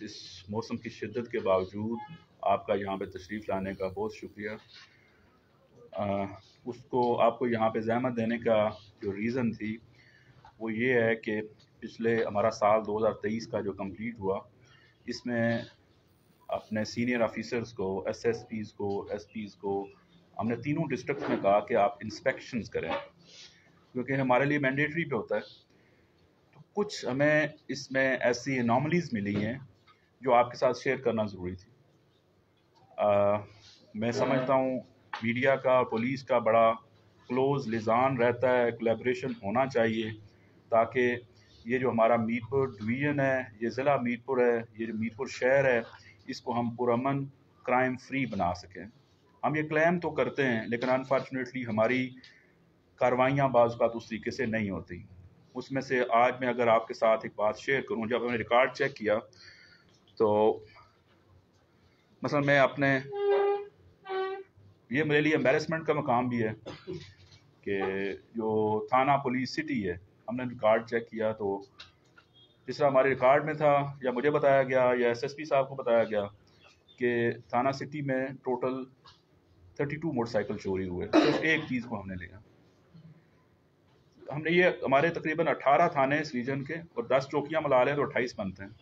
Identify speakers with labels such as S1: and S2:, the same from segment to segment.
S1: इस मौसम की शिद्दत के बावजूद आपका यहाँ पे तशरीफ़ लाने का बहुत शुक्रिया। उसको आपको यहाँ पे ज़हमत देने का जो रीज़न थी वो ये है कि पिछले हमारा साल 2023 का जो कंप्लीट हुआ, इसमें अपने सीनियर ऑफिसर्स को, एसएसपीज़ को, एसपीज़ को हमने तीनों डिस्ट्रिक्ट में कहा कि आप इंस्पेक्शंस करें, क्योंकि हमारे लिए मैंडेटरी पे होता है। तो कुछ हमें इसमें ऐसी एनॉमलीज़ मिली हैं जो आपके साथ शेयर करना ज़रूरी थी। मैं समझता हूँ मीडिया का, पुलिस का बड़ा क्लोज़ लिज़ान रहता है, कोलैबोरेशन होना चाहिए, ताकि ये जो हमारा मीरपुर डिवीज़न है, ये ज़िला मीरपुर है, ये जो मीरपुर शहर है, इसको हम पुरअमन क्राइम फ्री बना सकें। हम ये क्लेम तो करते हैं, लेकिन अनफॉर्चुनेटली हमारी कार्रवाइयाँ बाज़ औक़ात उस तरीके से नहीं होती। उसमें से आज मैं अगर आपके साथ एक बात शेयर करूँ, जब मैंने रिकॉर्ड चेक किया तो मसलन मैं अपने, ये मेरे लिए एम्बैरेसमेंट का मकाम भी है कि जो थाना पुलिस सिटी है, हमने रिकॉर्ड चेक किया तो जिस तरह हमारे रिकॉर्ड में था, या मुझे बताया गया या एसएसपी साहब को बताया गया कि थाना सिटी में टोटल 32 मोटरसाइकिल चोरी हुए। सिर्फ एक चीज़ को हमने लिया। हमने ये, हमारे तकरीबन 18 थाने इस रीजन के और 10 चौकियाँ मिला लें तो 28 बनते हैं।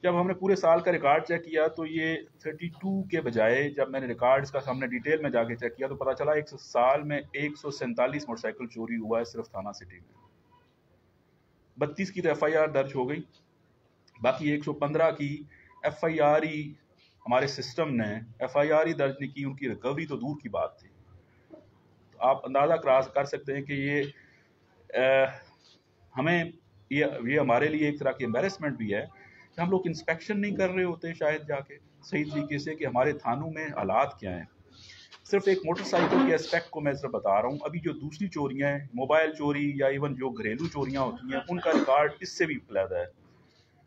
S1: जब हमने पूरे साल का रिकॉर्ड चेक किया तो ये 32 के बजाय, जब मैंने रिकॉर्ड्स का सामने डिटेल में जाके चेक किया तो पता चला एक साल में 147 मोटरसाइकिल चोरी हुआ है सिर्फ थाना सिटी में। 32 की तो एफआईआर दर्ज हो गई, बाकी 115 की एफआईआर ही हमारे सिस्टम ने एफआईआर ही दर्ज नहीं की, उनकी रिकवरी तो दूर की बात थी। तो आप अंदाज़ा कर सकते हैं कि ये हमें ये हमारे लिए एक तरह की एम्बैरेसमेंट भी है कि हम लोग इंस्पेक्शन नहीं कर रहे होते शायद जाके सही तरीके से कि हमारे थानों में हालात क्या हैं। सिर्फ एक मोटरसाइकिल के एस्पेक्ट को मैं सिर्फ बता रहा हूँ। अभी जो दूसरी चोरियाँ हैं, मोबाइल चोरी या इवन जो घरेलू चोरियाँ होती हैं, उनका रिकॉर्ड इससे भी ज़्यादा है।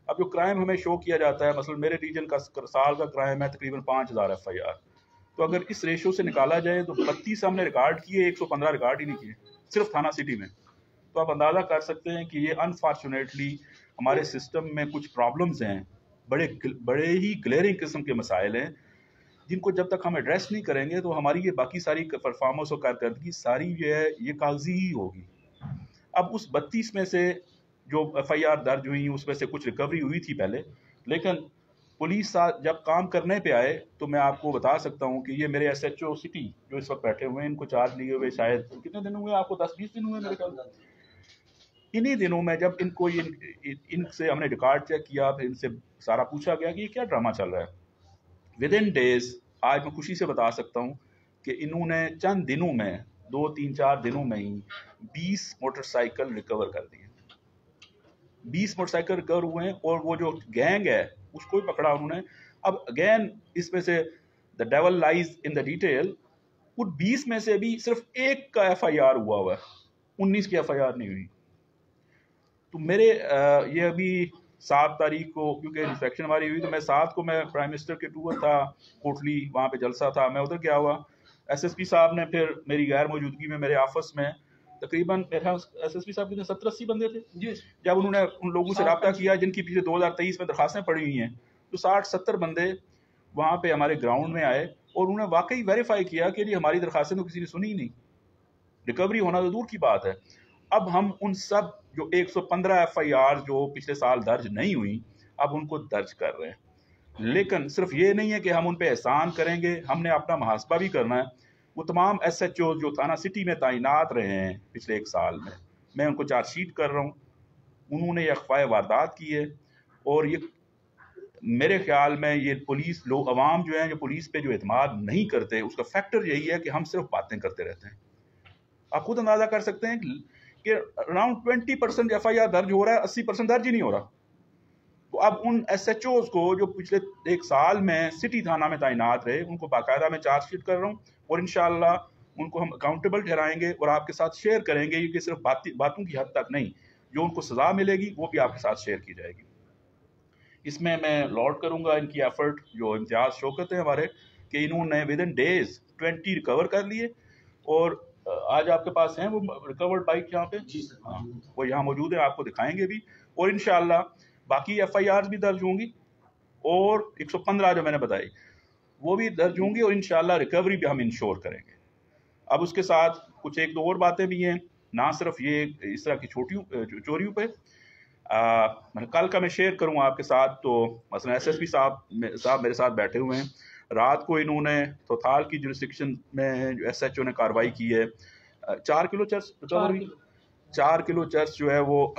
S1: अब जो क्राइम हमें शो किया जाता है, मसलन मेरे रीजन का साल का क्राइम है तकरीबन 5000 एफआईआर, तो अगर इस रेशो से निकाला जाए तो 32 हमने रिकॉर्ड किए, 115 रिकॉर्ड ही नहीं किए सिर्फ थाना सिटी में। तो आप अंदाज़ा कर सकते हैं कि ये अनफॉर्चुनेटली हमारे सिस्टम में कुछ प्रॉब्लम्स हैं, बड़े ही ग्लेयरिंग किस्म के मसाइल हैं, जिनको जब तक हम एड्रेस नहीं करेंगे तो हमारी ये बाकी सारी परफॉर्मेंस और कारकर्दगी सारी जो है ये कागजी ही होगी। अब उस 32 में से जो एफआईआर दर्ज हुई उसमें से कुछ रिकवरी हुई थी पहले, लेकिन पुलिस जब काम करने पे आए तो मैं आपको बता सकता हूँ कि ये मेरे एसएचओ सिटी जो इस वक्त बैठे हुए हैं, इनको चार्ज लिए हुए शायद कितने दिन हुए आपको? 10-20 दिन हुए मेरे ख्याल। इन्हीं दिनों में जब इनको इनसे हमने रिकॉर्ड चेक किया, फिर इनसे सारा पूछा गया कि ये क्या ड्रामा चल रहा है, विद इन डेज आज मैं खुशी से बता सकता हूँ कि इन्होंने चंद दिनों में, 2-3-4 दिनों में ही 20 मोटरसाइकिल रिकवर कर दिए। 20 मोटरसाइकिल रिकवर हुए हैं और वो जो गैंग है उसको भी पकड़ा उन्होंने। अब अगेन इसमें से the devil lies in the detail, उन 20 में से भी सिर्फ एक का एफआईआर हुआ है, 19 की एफआईआर नहीं हुई। तो मेरे ये अभी 7 तारीख को, क्योंकि इंस्पेक्शन हमारी हुई तो मैं 7 को मैं प्राइम मिनिस्टर के टूर था कोटली, वहाँ पे जलसा था, मैं उधर गया हुआ। एसएसपी साहब ने फिर मेरी गैर मौजूदगी में मेरे ऑफिस में तकरीबन एसएसपी साहब कितने 70-80 बंदे थे जी। जब उन्होंने उन लोगों से रब्ता किया जिनकी पिछले 2023 में दरखास्तें पड़ी हुई हैं, तो 60-70 बंदे वहाँ पे हमारे ग्राउंड में आए और उन्होंने वाकई वेरीफाई किया कि हमारी दरखास्तें तो किसी ने सुनी ही नहीं, रिकवरी होना तो दूर की बात है। अब हम उन सब जो 115 एफआईआर जो पिछले साल दर्ज नहीं हुई, अब उनको दर्ज कर रहे हैं। लेकिन सिर्फ ये नहीं है कि हम उन पे एहसान करेंगे, हमने अपना मुहासबा भी करना है। वो तमाम एसएचओ जो थाना सिटी में तैनात रहे हैं पिछले 1 साल में, मैं उनको चार्जशीट कर रहा हूँ। उन्होंने ये अखवाए वारदात की है और ये मेरे ख्याल में ये पुलिस लोग, अवाम जो है, जो पुलिस पे जो एतमाद नहीं करते, उसका फैक्टर यही है कि हम सिर्फ बातें करते रहते हैं। आप खुद अंदाजा कर सकते हैं कि अराउंड 20% एफआईआर दर्ज हो रहा है, 80% दर्ज ही नहीं हो रहा। तो अब उन एसएचओ को जो पिछले 1 साल में सिटी थाना में तैनात रहे, उनको बाकायदा मैं चार्जशीट कर रहा हूँ और इंशाअल्लाह उनको हम अकाउंटेबल ठहराएंगे और आपके साथ शेयर करेंगे, कि सिर्फ बातों की हद तक नहीं, जो उनको सजा मिलेगी वो भी आपके साथ शेयर की जाएगी। इसमें मैं लॉर्ड करूंगा इनकी एफर्ट, जो इम्तियाज शौकत है हमारे, कि इन्होंने विद इन डेज 20 रिकवर कर लिए। और आज आपके पास हैं वो रिकवर्ड बाइक यहाँ पे? जी सर। हाँ, वो यहाँ मौजूद है, आपको दिखाएंगे भी। और इंशाअल्लाह बाकी FIRs भी दर्ज होंगी और 115 जो मैंने बताई वो भी दर्ज होंगी और इंशाल्लाह रिकवरी भी हम इंश्योर करेंगे। अब उसके साथ कुछ एक दो और बातें भी हैं, ना सिर्फ ये इस तरह की चोरियों पे मैं कल का मैं शेयर करूँ आपके साथ। तो मसलन SSP साहब मेरे साथ बैठे हुए हैं। रात को इन्होंने तोथाल की जुरिस्डिक्शन में जो SHO ने कार्रवाई की है, 4 किलो चर्च रिकवर हुई। 4 किलो चर्च जो है वो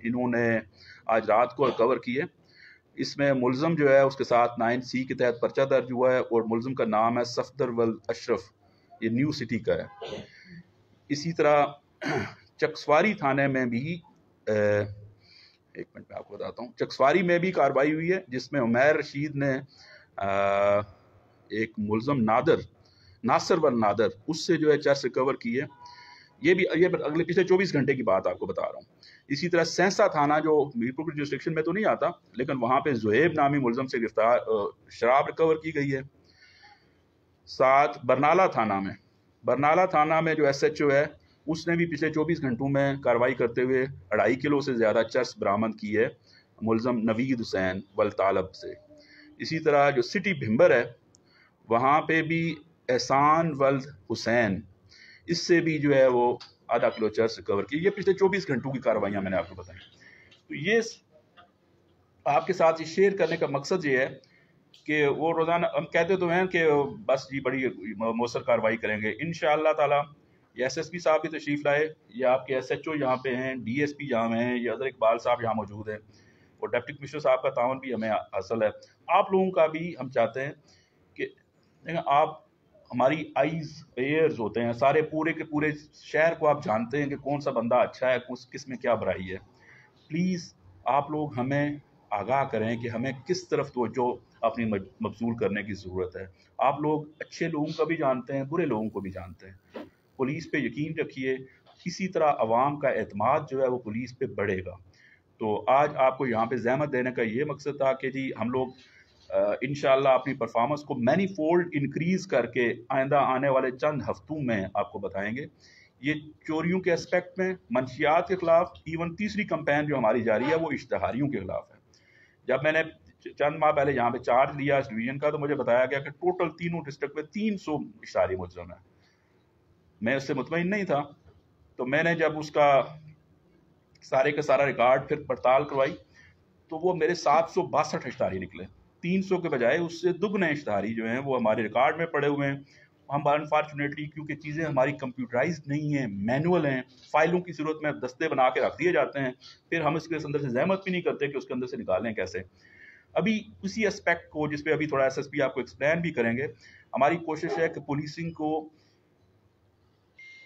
S1: इन्होंने आज रात को रिकवर की है। इसमें मुलजम जो है उसके साथ 9C के तहत पर्चा दर्ज हुआ है और मुलजम का नाम है सफदरवल अशरफ, ये न्यू सिटी का है। इसी तरह चकसवारी थाने में भी एक मिनट में आपको बताता हूँ, चकसवारी में भी कार्रवाई हुई है जिसमें उमैर रशीद ने एक मुलजम नासिर वल नादर उससे जो है चर्च रिकवर की है। ये अगले पिछले 24 घंटे की बात आपको बता रहा हूँ। इसी तरह सेंसा थाना जो मीरपुर की जुरिस्डिक्शन में तो नहीं आता, लेकिन वहाँ पे जुएब नामी मुलजम से गिरफ्तार शराब रिकवर की गई है। साथ बरनाला थाना में जो SHO है उसने भी पिछले 24 घंटों में कार्रवाई करते हुए 2.5 किलो से ज़्यादा चर्च बरामद की है मुलजम नवीद हुसैन वल तालब से। इसी तरह जो सिटी भिम्बर है वहाँ पे भी एहसान वल हुसैन, इससे भी जो है वो 0.5 किलो चर्च रिकवर की। ये पिछले 24 घंटों की कार्रवाइयाँ मैंने आपको बताई। तो ये आपके साथ ये शेयर करने का मकसद ये है कि वो रोज़ाना हम कहते तो हैं कि बस जी बड़ी मौसर कार्रवाई करेंगे, इंशाअल्लाह ताला। ये SSP साहब भी तशरीफ़ लाए, ये आपके SHO यहाँ पे हैं, DSP यहाँ हैं, ये अदर इकबाल साहब यहाँ मौजूद हैं और डिप्टी कमिश्नर साहब का तावन भी हमें हासिल है। आप लोगों का भी हम चाहते हैं कि आप हमारी आइज़ एयर्स होते हैं, सारे पूरे के पूरे शहर को आप जानते हैं कि कौन सा बंदा अच्छा है, किस में क्या बुराई है। प्लीज़ आप लोग हमें आगाह करें कि हमें किस तरफ तवज्जो अपनी मबसूल करने की ज़रूरत है। आप लोग अच्छे लोगों का भी जानते हैं, बुरे लोगों को भी जानते हैं। पुलिस पे यकीन रखिए, इसी तरह अवाम का एतमाद जो है वो पुलिस पे बढ़ेगा। तो आज आपको यहाँ पे ज़हमत देने का ये मकसद था कि जी हम लोग इंशाअल्लाह अपनी परफॉर्मेंस को मैनीफोल्ड इंक्रीज़ करके आइंदा आने वाले चंद हफ्तों में आपको बताएंगे। ये चोरियों के एस्पेक्ट में मंशियात के ख़िलाफ़ इवन तीसरी कैंपेन जो हमारी जारी है वो इश्तहारियों के ख़िलाफ़ है। जब मैंने चंद माह पहले यहाँ पे चार्ज लिया इस डिवीज़न का तो मुझे बताया गया कि टोटल तीनों डिस्ट्रिक्ट में 300 इश्तहारी मुलज़म है। मैं उससे मुतमईन नहीं था, तो मैंने जब उसका सारे का सारा रिकॉर्ड फिर पड़ताल करवाई तो वो मेरे 762 इश्तहारी निकले। 300 के बजाय उससे दुगने इश्तहारी जो हैं वो हमारे रिकॉर्ड में पड़े हुए हैं। हम अनफॉर्चुनेटली क्योंकि चीज़ें हमारी कंप्यूटराइज्ड नहीं हैं, मैनुअल हैं, फाइलों की ज़रूरत में दस्ते बना के रख दिए जाते हैं, फिर हम इसके अंदर से जहमत भी नहीं करते कि उसके अंदर से निकालें कैसे। अभी उसी एस्पेक्ट को जिस पे अभी थोड़ा SSP आपको एक्सप्लेन भी करेंगे, हमारी कोशिश है कि पुलिसिंग को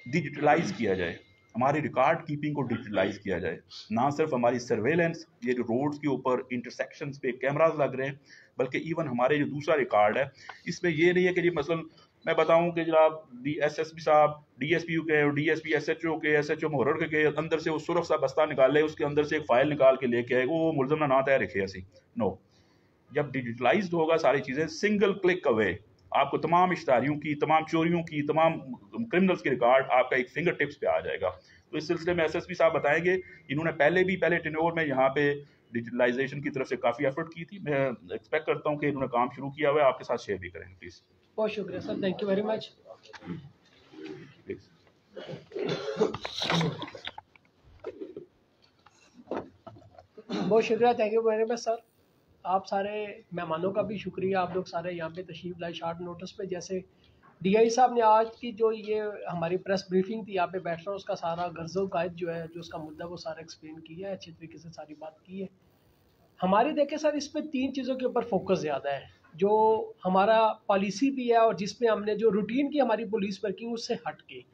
S1: डिजिटलाइज किया जाए, हमारी रिकॉर्ड कीपिंग को डिजिटलाइज किया जाए। ना सिर्फ हमारी सर्वेलेंस, ये जो रोड्स के ऊपर इंटरसेक्शंस पे कैमरास लग रहे हैं, बल्कि इवन हमारे जो दूसरा रिकॉर्ड है इसमें ये नहीं है कि जी मसलन मैं बताऊं कि जनाब SSP साहब DSP के और DSP SHO मुहर्रर के अंदर से वो सुरख सा बस्ता निकाले, उसके अंदर से एक फाइल निकाल के लेके आए, वो मुलजम ना तय रखे ऐसी। नो, जब डिजिटलाइज्ड होगा सारी चीज़ें, सिंगल क्लिक अवे आपको तमाम इश्तहारियों की, तमाम चोरियों की, तमाम क्रिमिनल्स के रिकॉर्ड आपका एक फिंगर टिप्स पे आ जाएगा। तो इस सिलसिले में SSP साहब बताएंगे, इन्होंने पहले टेन्योर में यहाँ पे डिजिटलाइजेशन की तरफ से काफ़ी एफर्ट की थी। मैं एक्सपेक्ट करता हूँ कि इन्होंने काम शुरू किया हुआ है, आपके साथ शेयर भी करेंगे प्लीज़।
S2: बहुत शुक्रिया sir, thank you very much. बहुत शुक्रिया, thank you very much sir. आप सारे मेहमानों का भी शुक्रिया, आप लोग सारे यहाँ पे तशरीफ़ लाए शॉर्ट नोटिस पे। जैसे DI साहब ने आज की जो ये हमारी प्रेस ब्रीफिंग थी, यहाँ पे बैठ रहा हूँ, उसका सारा गर्ज़ो कायद जो है, जो उसका मुद्दा वो सारा एक्सप्लेन किया है, अच्छी तरीके से सारी बात की है। हमारी देखें सर, इस पर 3 चीज़ों के ऊपर फोकस ज़्यादा है, जो हमारा पॉलिसी भी है और जिसमें हमने जो रूटीन की हमारी पुलिस वर्किंग उससे हट के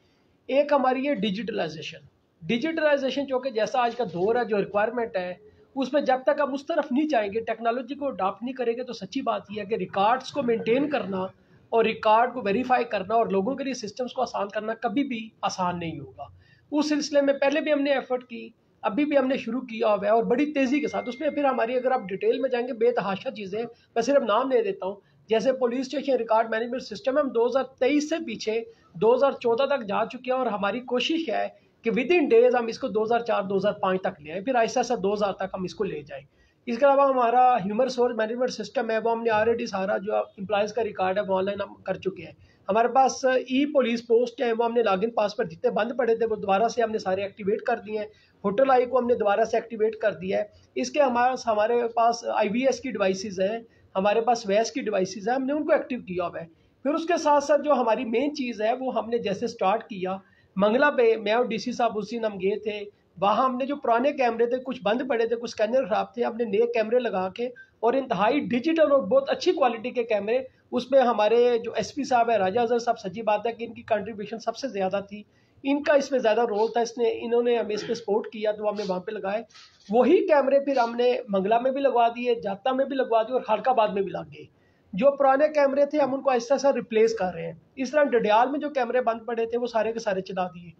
S2: एक हमारी है डिजिटलाइजेशन जो कि जैसा आज का दौर है, जो रिक्वायरमेंट है, उसमें जब तक हम उस तरफ नहीं जाएंगे, टेक्नोलॉजी को अडॉप्ट नहीं करेंगे, तो सच्ची बात यह है कि रिकॉर्ड्स को मेंटेन करना और रिकॉर्ड को वेरीफाई करना और लोगों के लिए सिस्टम्स को आसान करना कभी भी आसान नहीं होगा। उस सिलसिले में पहले भी हमने एफर्ट की, अभी भी हमने शुरू किया हुआ है और बड़ी तेज़ी के साथ। उसमें फिर हमारी, अगर आप डिटेल में जाएंगे, बेतहाशा चीज़ें, मैं सिर्फ नाम ले देता हूँ। जैसे police station record management system, हम 2023 से पीछे 2014 तक जा चुके हैं और हमारी कोशिश है कि विद इन डेज हम इसको 2004-2005 तक ले आए, फिर ऐसा 2000 तक हम इसको ले जाएं। इसके अलावा हमारा ह्यूमन रिसोर्स मैनेजमेंट सिस्टम है, वो हमने ऑलरेडी सारा जो एम्प्लॉयज़ का रिकॉर्ड है वो ऑनलाइन हम कर चुके हैं। हमारे पास ई पुलिस पोस्ट है, वो हमने लॉगिन पासवर्ड जितने बंद पड़े थे वो दोबारा से हमने सारे एक्टिवेट कर दिए हैं। होटल आई को हमने दोबारा से एक्टिवेट कर दिया है। इसके हमारे पास IVS की डिवाइसेज़ हैं, हमारे पास वैस की डिवाइसेज़ हैं, हमने उनको एक्टिव किया हुआ है। फिर उसके साथ साथ जो हमारी मेन चीज़ है वो हमने जैसे स्टार्ट किया मंगला पे, मैं और DC साहब उस दिन हम गए थे। वहाँ हमने जो पुराने कैमरे थे कुछ बंद पड़े थे, कुछ स्कैनर खराब थे, हमने नए कैमरे लगा के और इंतहाई डिजिटल और बहुत अच्छी क्वालिटी के कैमरे, उसमें हमारे जो SP साहब है राजा अजहर साहब, सच्ची बात है कि इनकी कंट्रीब्यूशन सबसे ज़्यादा थी, इनका इसमें ज़्यादा रोल था, इन्होंने हमें इस पर सपोर्ट किया तो हमने वहाँ पे लगाए। वही कैमरे फिर हमने मंगला में भी लगवा दिए, जाता में भी लगवा दिए और खालकाबाद में भी लग गए। जो पुराने कैमरे थे हम उनको ऐसा ऐसा रिप्लेस कर रहे हैं। इस तरह डडियाल में जो कैमरे बंद पड़े थे वो सारे के सारे चला दिए।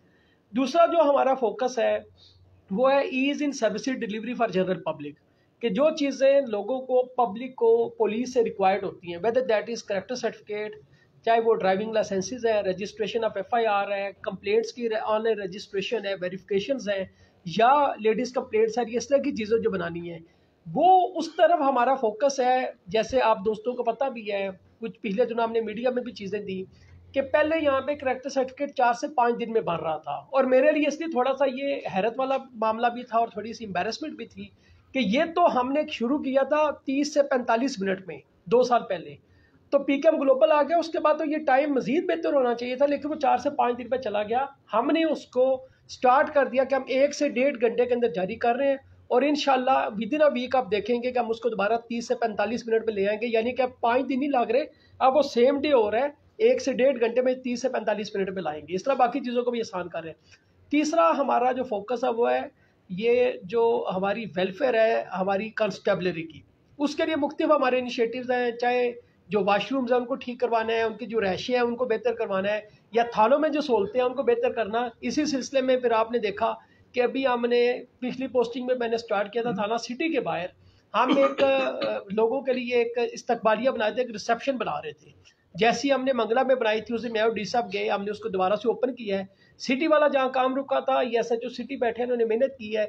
S2: दूसरा जो हमारा फोकस है वो है ease in service delivery for general public, कि जो चीज़ें लोगों को, पब्लिक को पुलिस से रिक्वायर्ड होती हैं, whether that is character certificate, चाहे वो ड्राइविंग लाइसेंसेस है, रजिस्ट्रेशन ऑफ FIR है, कंप्लेंट्स की ऑनलाइन रजिस्ट्रेशन है, वेरिफिकेशंस हैं, या लेडीज़ कंप्लेंट्स है, इस तरह की चीज़ें जो बनानी है वो उस तरफ हमारा फोकस है। जैसे आप दोस्तों को पता भी है, कुछ पिछले दिनों हमने मीडिया में भी चीज़ें दी कि पहले यहाँ पे करेक्टर सर्टिफिकेट 4 से 5 दिन में बन रहा था, और मेरे लिए इसलिए थोड़ा सा ये हैरत वाला मामला भी था और थोड़ी सी एम्बेरसमेंट भी थी कि ये तो हमने शुरू किया था 30 से 45 मिनट में 2 साल पहले, तो PKM ग्लोबल आ गया, उसके बाद तो ये टाइम मजीद बेहतर होना चाहिए था, लेकिन वो 4 से 5 दिन पे चला गया। हमने उसको स्टार्ट कर दिया कि हम 1 से 1.5 घंटे के अंदर जारी कर रहे हैं, और इंशाल्लाह विद इन अ वीक आप देखेंगे कि हम उसको दोबारा 30 से 45 मिनट में ले आएंगे, यानी कि अब 5 दिन ही लग रहे, अब वो सेम डे हो रहा है, 1 से 1.5 घंटे में 30 से 45 मिनट में लाएंगे। इस तरह बाकी चीज़ों को भी आसान कर रहे हैं। तीसरा हमारा जो फोकस है वो है ये जो हमारी वेलफेयर है हमारी कंस्टेबलरी की, उसके लिए मुख्तलिफ हमारे इनिशिएटिव्स हैं, चाहे जो वाशरूम्स हैं उनको ठीक करवाना है, उनकी जो रैशें हैं उनको बेहतर करवाना है, या थानों में जो सहूलतें हैं उनको बेहतर करना। इसी सिलसिले में फिर आपने देखा कि अभी हमने पिछली पोस्टिंग में मैंने स्टार्ट किया था थाना सिटी के बाहर, हम एक लोगों के लिए एक इस्तकबालिया बनाए थे, एक रिसेप्शन बना रहे थे। जैसी हमने मंगला में बनाई थी उसे मैं और DC साहब गए, हमने उसको दोबारा से ओपन किया है। सिटी वाला जहाँ काम रुका था, ये SHO सिटी बैठे उन्होंने मेहनत की है,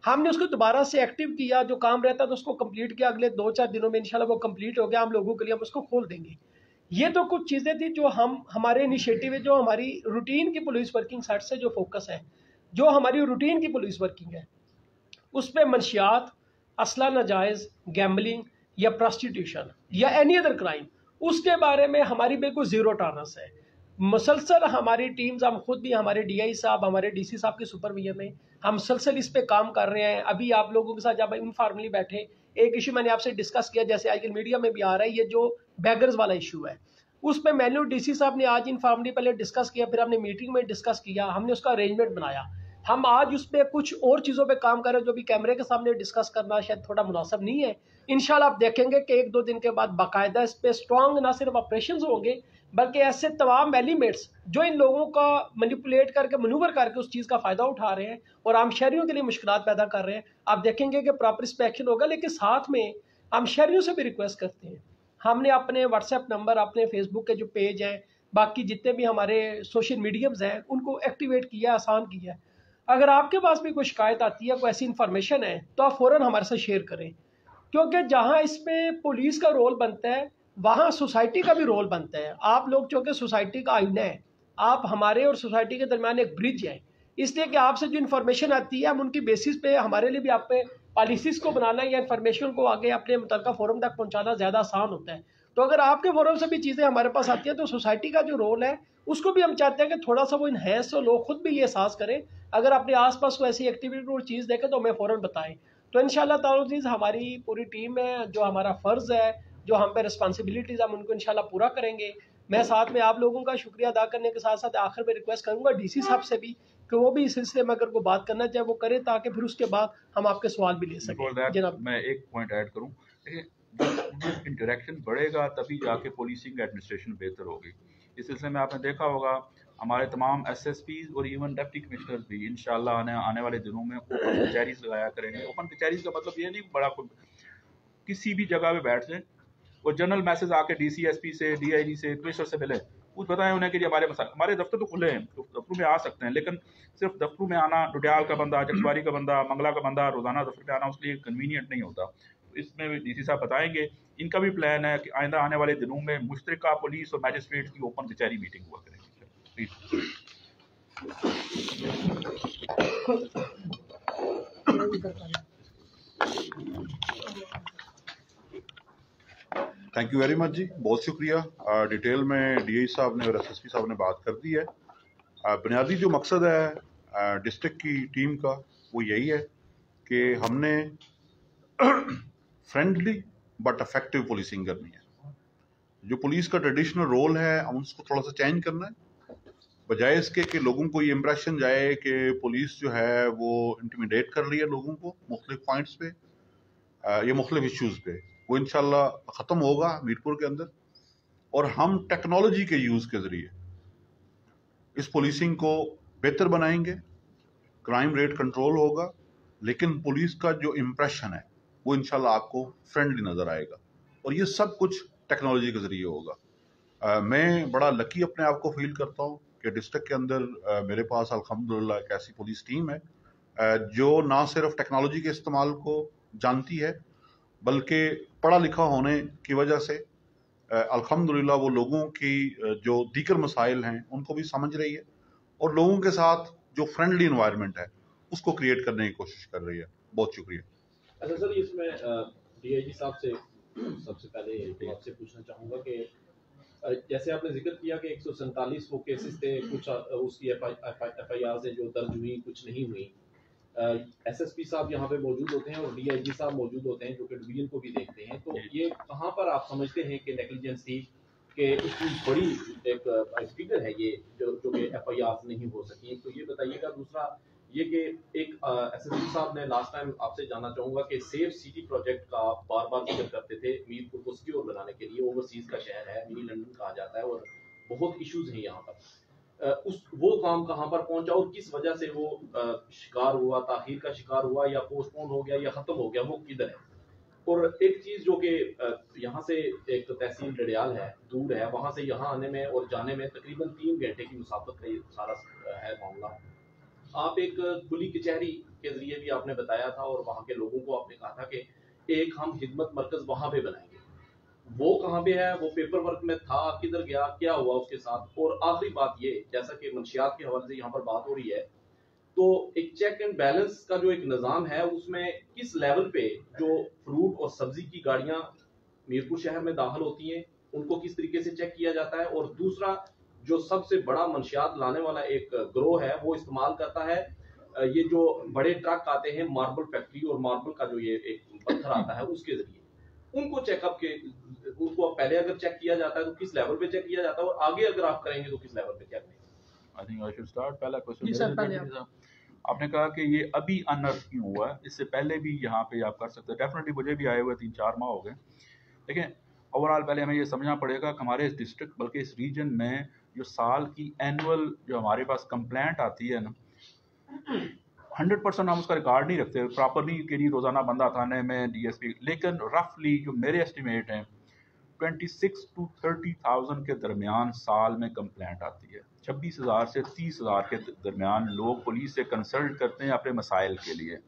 S2: हमने उसको दोबारा से एक्टिव किया, जो काम रहता था उसको कंप्लीट किया, अगले 2-4 दिनों में इंशाल्लाह वो कंप्लीट हो गया, हम लोगों के लिए हम उसको खोल देंगे। ये तो कुछ चीज़ें थी जो हमारे इनिशिएटिव है, जो हमारी रूटीन की पुलिस वर्किंग सेट से जो फोकस है, जो हमारी रूटीन की पुलिस वर्किंग है उस पर मंशियात, असला नाजायज़, गैम्बलिंग या प्रोस्टिट्यूशन या एनी अदर क्राइम, उसके बारे में हमारी बिल्कुल ज़ीरो टॉलरेंस है। मुसलसल हमारी टीम्स, हम खुद भी, हमारे DI साहब, हमारे DC साहब के सुपरविजन में हम मुसलसल इस पे काम कर रहे हैं। अभी आप लोगों के साथ जब इनफॉर्मली बैठे, एक इशू मैंने आपसे डिस्कस किया, जैसे आजकल मीडिया में भी आ रहा है, ये जो बैगर्स वाला इशू है, उस पर मैंने और DC साहब ने आज इनफॉर्मली पहले डिस्कस किया, फिर हमने मीटिंग में डिस्कस किया, हमने उसका अरेंजमेंट बनाया। हम आज उस पर कुछ और चीज़ों पे काम कर रहे हैं जो भी कैमरे के सामने डिस्कस करना शायद थोड़ा मुनासिब नहीं है। इंशाल्लाह आप देखेंगे कि 1-2 दिन के बाद बाकायदा इस पे स्ट्रॉन्ग ना सिर्फ ऑपरेशन होंगे, बल्कि ऐसे तमाम एलिमेंट्स जो इन लोगों का मैनिपुलेट करके, मनूवर करके उस चीज़ का फ़ायदा उठा रहे हैं और आम शहरियों के लिए मुश्किलात पैदा कर रहे हैं, आप देखेंगे कि प्रॉपर इस पर एक्शन होगा। लेकिन साथ में हम शहरियों से भी रिक्वेस्ट करते हैं, हमने अपने WhatsApp नंबर, अपने Facebook के जो पेज हैं, बाकी जितने भी हमारे सोशल मीडियम्स हैं, उनको एक्टिवेट किया, आसान किया है। अगर आपके पास भी कोई शिकायत आती है, कोई ऐसी इन्फॉर्मेशन है, तो आप फ़ौरन हमारे साथ शेयर करें, क्योंकि जहाँ इसमें पुलिस का रोल बनता है वहाँ सोसाइटी का भी रोल बनता है। आप लोग चूँकि सोसाइटी का आईना है, आप हमारे और सोसाइटी के दरमियान एक ब्रिज है, इसलिए कि आपसे जो इन्फॉर्मेशन आती है हम उनकी बेसिस पे, हमारे लिए भी आप पे पॉलिसीज़ को बनाना या इन्फॉर्मेशन को आगे अपने मुतल्लिका फोरम तक पहुँचाना ज़्यादा आसान होता है। तो अगर आपके फोरम से भी चीज़ें हमारे पास आती हैं तो सोसाइटी का जो रोल है उसको भी हम चाहते हैं कि थोड़ा सा वो इन्हेंस हो, लोग खुद भी ये एहसास करें। अगर अपने आसपास कोई ऐसी एक्टिविटी और चीज़ देखें तो हमें फ़ौरन बताएं। तो इंशाल्लाह ताला अज़ीज़ हमारी पूरी टीम है, जो हमारा फ़र्ज़ है, जो हम पे रिस्पॉन्सिबिलिटीज़, हम उनको इंशाल्लाह पूरा करेंगे। मैं साथ में आप लोगों का शुक्रिया अदा करने के साथ साथ आखिर में रिक्वेस्ट करूँगा DC साहब से भी कि वो भी इस सिलसिले में अगर कोई बात करना चाहे वो करे, ताकि फिर उसके बाद हम आपके सवाल भी ले सकें। जनाब,
S1: मैं एक पॉइंट ऐड करूँ, जब इंटरेक्शन बढ़ेगा तभी जाके पुलिसिंग एडमिनिस्ट्रेशन बेहतर होगी। इस सिलसिले में आपने देखा होगा हमारे तमाम SSPs और इवन डिप्टी कमिश्नर भी इंशाल्लाह आने वाले दिनों में ओपन कचहरीज लगाया करेंगे। ओपन कचहरीज का मतलब ये नहीं बड़ा किसी भी जगह पे बैठ जाए और जनरल मैसेज आके DC SP से, DIG से, कमिश्नर से मिले, कुछ बताएं उन्हें कि हमारे दफ्तर तो खुले हैं, तो दफ्तरों में आ सकते हैं, लेकिन सिर्फ दफ्तरों में आना, डुडियाल का बंदा, चकवारी का बंदा, मंगला का बंदा रोजाना दफ्तर में आना उसके लिए कन्वीनियंट नहीं होता। तो इसमें डीसी साहब बताएंगे। इनका भी प्लान है कि आइंदा आने वाले दिनों में मुश्तरका पुलिस और मैजिस्ट्रेट की ओपन कचहरी मीटिंग हुआ करेगी।
S3: थैंक यू वेरी मच जी, बहुत शुक्रिया। डिटेल में डीआई साहब ने और एसएसपी साहब ने बात कर दी है। बुनियादी जो मकसद है डिस्ट्रिक्ट की टीम का वो यही है कि हमने फ्रेंडली बट इफेक्टिव पुलिसिंग करनी है। जो पुलिस का ट्रेडिशनल रोल है हम उसको थोड़ा सा चेंज करना है, बजाय इसके कि लोगों को ये इम्प्रेशन जाए कि पुलिस जो है वो इंटिमिडेट कर रही है लोगों को मुख्तलिफ पॉइंट्स पे या मुख्तलिफ इश्यूज पे। वो इंशाल्लाह ख़त्म होगा मीरपुर के अंदर, और हम टेक्नोलॉजी के यूज़ के ज़रिए इस पुलिसिंग को बेहतर बनाएंगे। क्राइम रेट कंट्रोल होगा, लेकिन पुलिस का जो इम्प्रेशन है वो इंशाल्लाह आपको फ्रेंडली नज़र आएगा, और ये सब कुछ टेक्नोलॉजी के ज़रिए होगा। मैं बड़ा लकी अपने आप को फील करता हूँ कि डिस्ट्रिक्ट के अंदर मेरे पास अल्हम्दुलिल्लाह एक ऐसी पुलिस टीम है जो ना सिर्फ टेक्नोलॉजी के इस्तेमाल को जानती है, बल्कि पढ़ा लिखा होने की वजह से अल्हम्दुलिल्लाह वो लोगों की जो दीगर मसाइल हैं उनको भी समझ रही है, और लोगों के साथ जो फ्रेंडली इन्वायरमेंट है उसको क्रिएट करने की कोशिश कर रही है। बहुत शुक्रिया।
S4: अच्छा सर, इसमें डीआईजी साहब से सबसे पहले तो आपसे पूछना चाहूँगा कि जैसे आपने जिक्र किया कि 147 वो केसेस थे, कुछ उसकी एफआईआर से जो दर्ज हुई, कुछ नहीं हुई। एसएसपी साहब यहाँ पे मौजूद होते हैं और डीआईजी साहब मौजूद होते हैं जो कि डिवीजन को भी देखते हैं, तो ये कहाँ पर आप समझते हैं कि नेग्लिजेंस थी कि इतनी बड़ी एक फिगर है ये जो कि एफआईआर नहीं हो सकी? तो ये बताइएगा। दूसरा ये कि एक एसएसपी साहब ने लास्ट टाइम आपसे जानना चाहूँगा कि सेफ सिटी प्रोजेक्ट का बार बार जिक्र करते थे मीरपुर को सिक्योर बनाने के लिए। ओवरसीज का शहर है, मिनी लंदन कहा जाता है, और बहुत इश्यूज हैं यहाँ पर। वो काम कहाँ पर पहुंचा और किस वजह से वो शिकार हुआ, ताखीर का शिकार हुआ, या पोस्टपोन हो गया, या खत्म हो गया, वो किधर है? और एक चीज जो कि यहाँ से एक तहसील डडियाल है, दूर है, वहां से यहाँ आने में और जाने में तकरीबन 3 घंटे की मुसाफत का सारा है मामला। आप एक खुली कचहरी के जरिए भी आपने बताया था, और वहाँ के लोगों को आपने कहा था कि एक हम खिदमत मरकज वहां पे बनाएंगे। वो कहाँ पे है? वो पेपर वर्क में था, किधर गया, क्या हुआ उसके साथ? और आखिरी बात ये, जैसा कि मंशियात के हवाले से यहाँ पर बात हो रही है, तो एक चेक एंड बैलेंस का जो एक निज़ाम है उसमें किस लेवल पे जो फ्रूट और सब्जी की गाड़ियां मीरपुर शहर में दाखिल होती हैं उनको किस तरीके से चेक किया जाता है? और दूसरा, जो सबसे बड़ा मंशियात लाने वाला एक ग्रोह है वो इस्तेमाल करता है ये जो बड़े ट्रक आते हैं मार्बल फैक्ट्री और मार्बल का जो ये एक पत्थर आता है उसके जरिए, उनको चेकअप के उनको पहले अगर चेक किया जाता है तो किस लेवल पे चेक किया जाता है, और आगे अगर आप करेंगे तो किस लेवल पे चेक करेंगे?
S1: I think I should start. पहला क्वेश्चन आपने कहा कि ये अभी अनअर्थ क्यों हुआ है, इससे पहले भी यहाँ पे आप कर सकते हैं। डेफिनेटली मुझे भी आए हुए 3-4 माह हो गए। लेकिन ओवरऑल पहले हमें ये समझना पड़ेगा कि हमारे इस डिस्ट्रिक्ट बल्कि इस रीजन में जो साल की एनुअल जो हमारे पास कंप्लेंट आती है ना, 100% हम उसका रिकॉर्ड नहीं रखते प्रॉपरली कि नहीं रोज़ाना बंदा थाने में डीएसपी, लेकिन रफली जो मेरे एस्टिमेट हैं 26 to 30,000 के दरमियान साल में कंप्लेंट आती है। 26,000 से 30,000 के दरमियान लोग पुलिस से कंसल्ट करते हैं अपने मसाइल के लिए।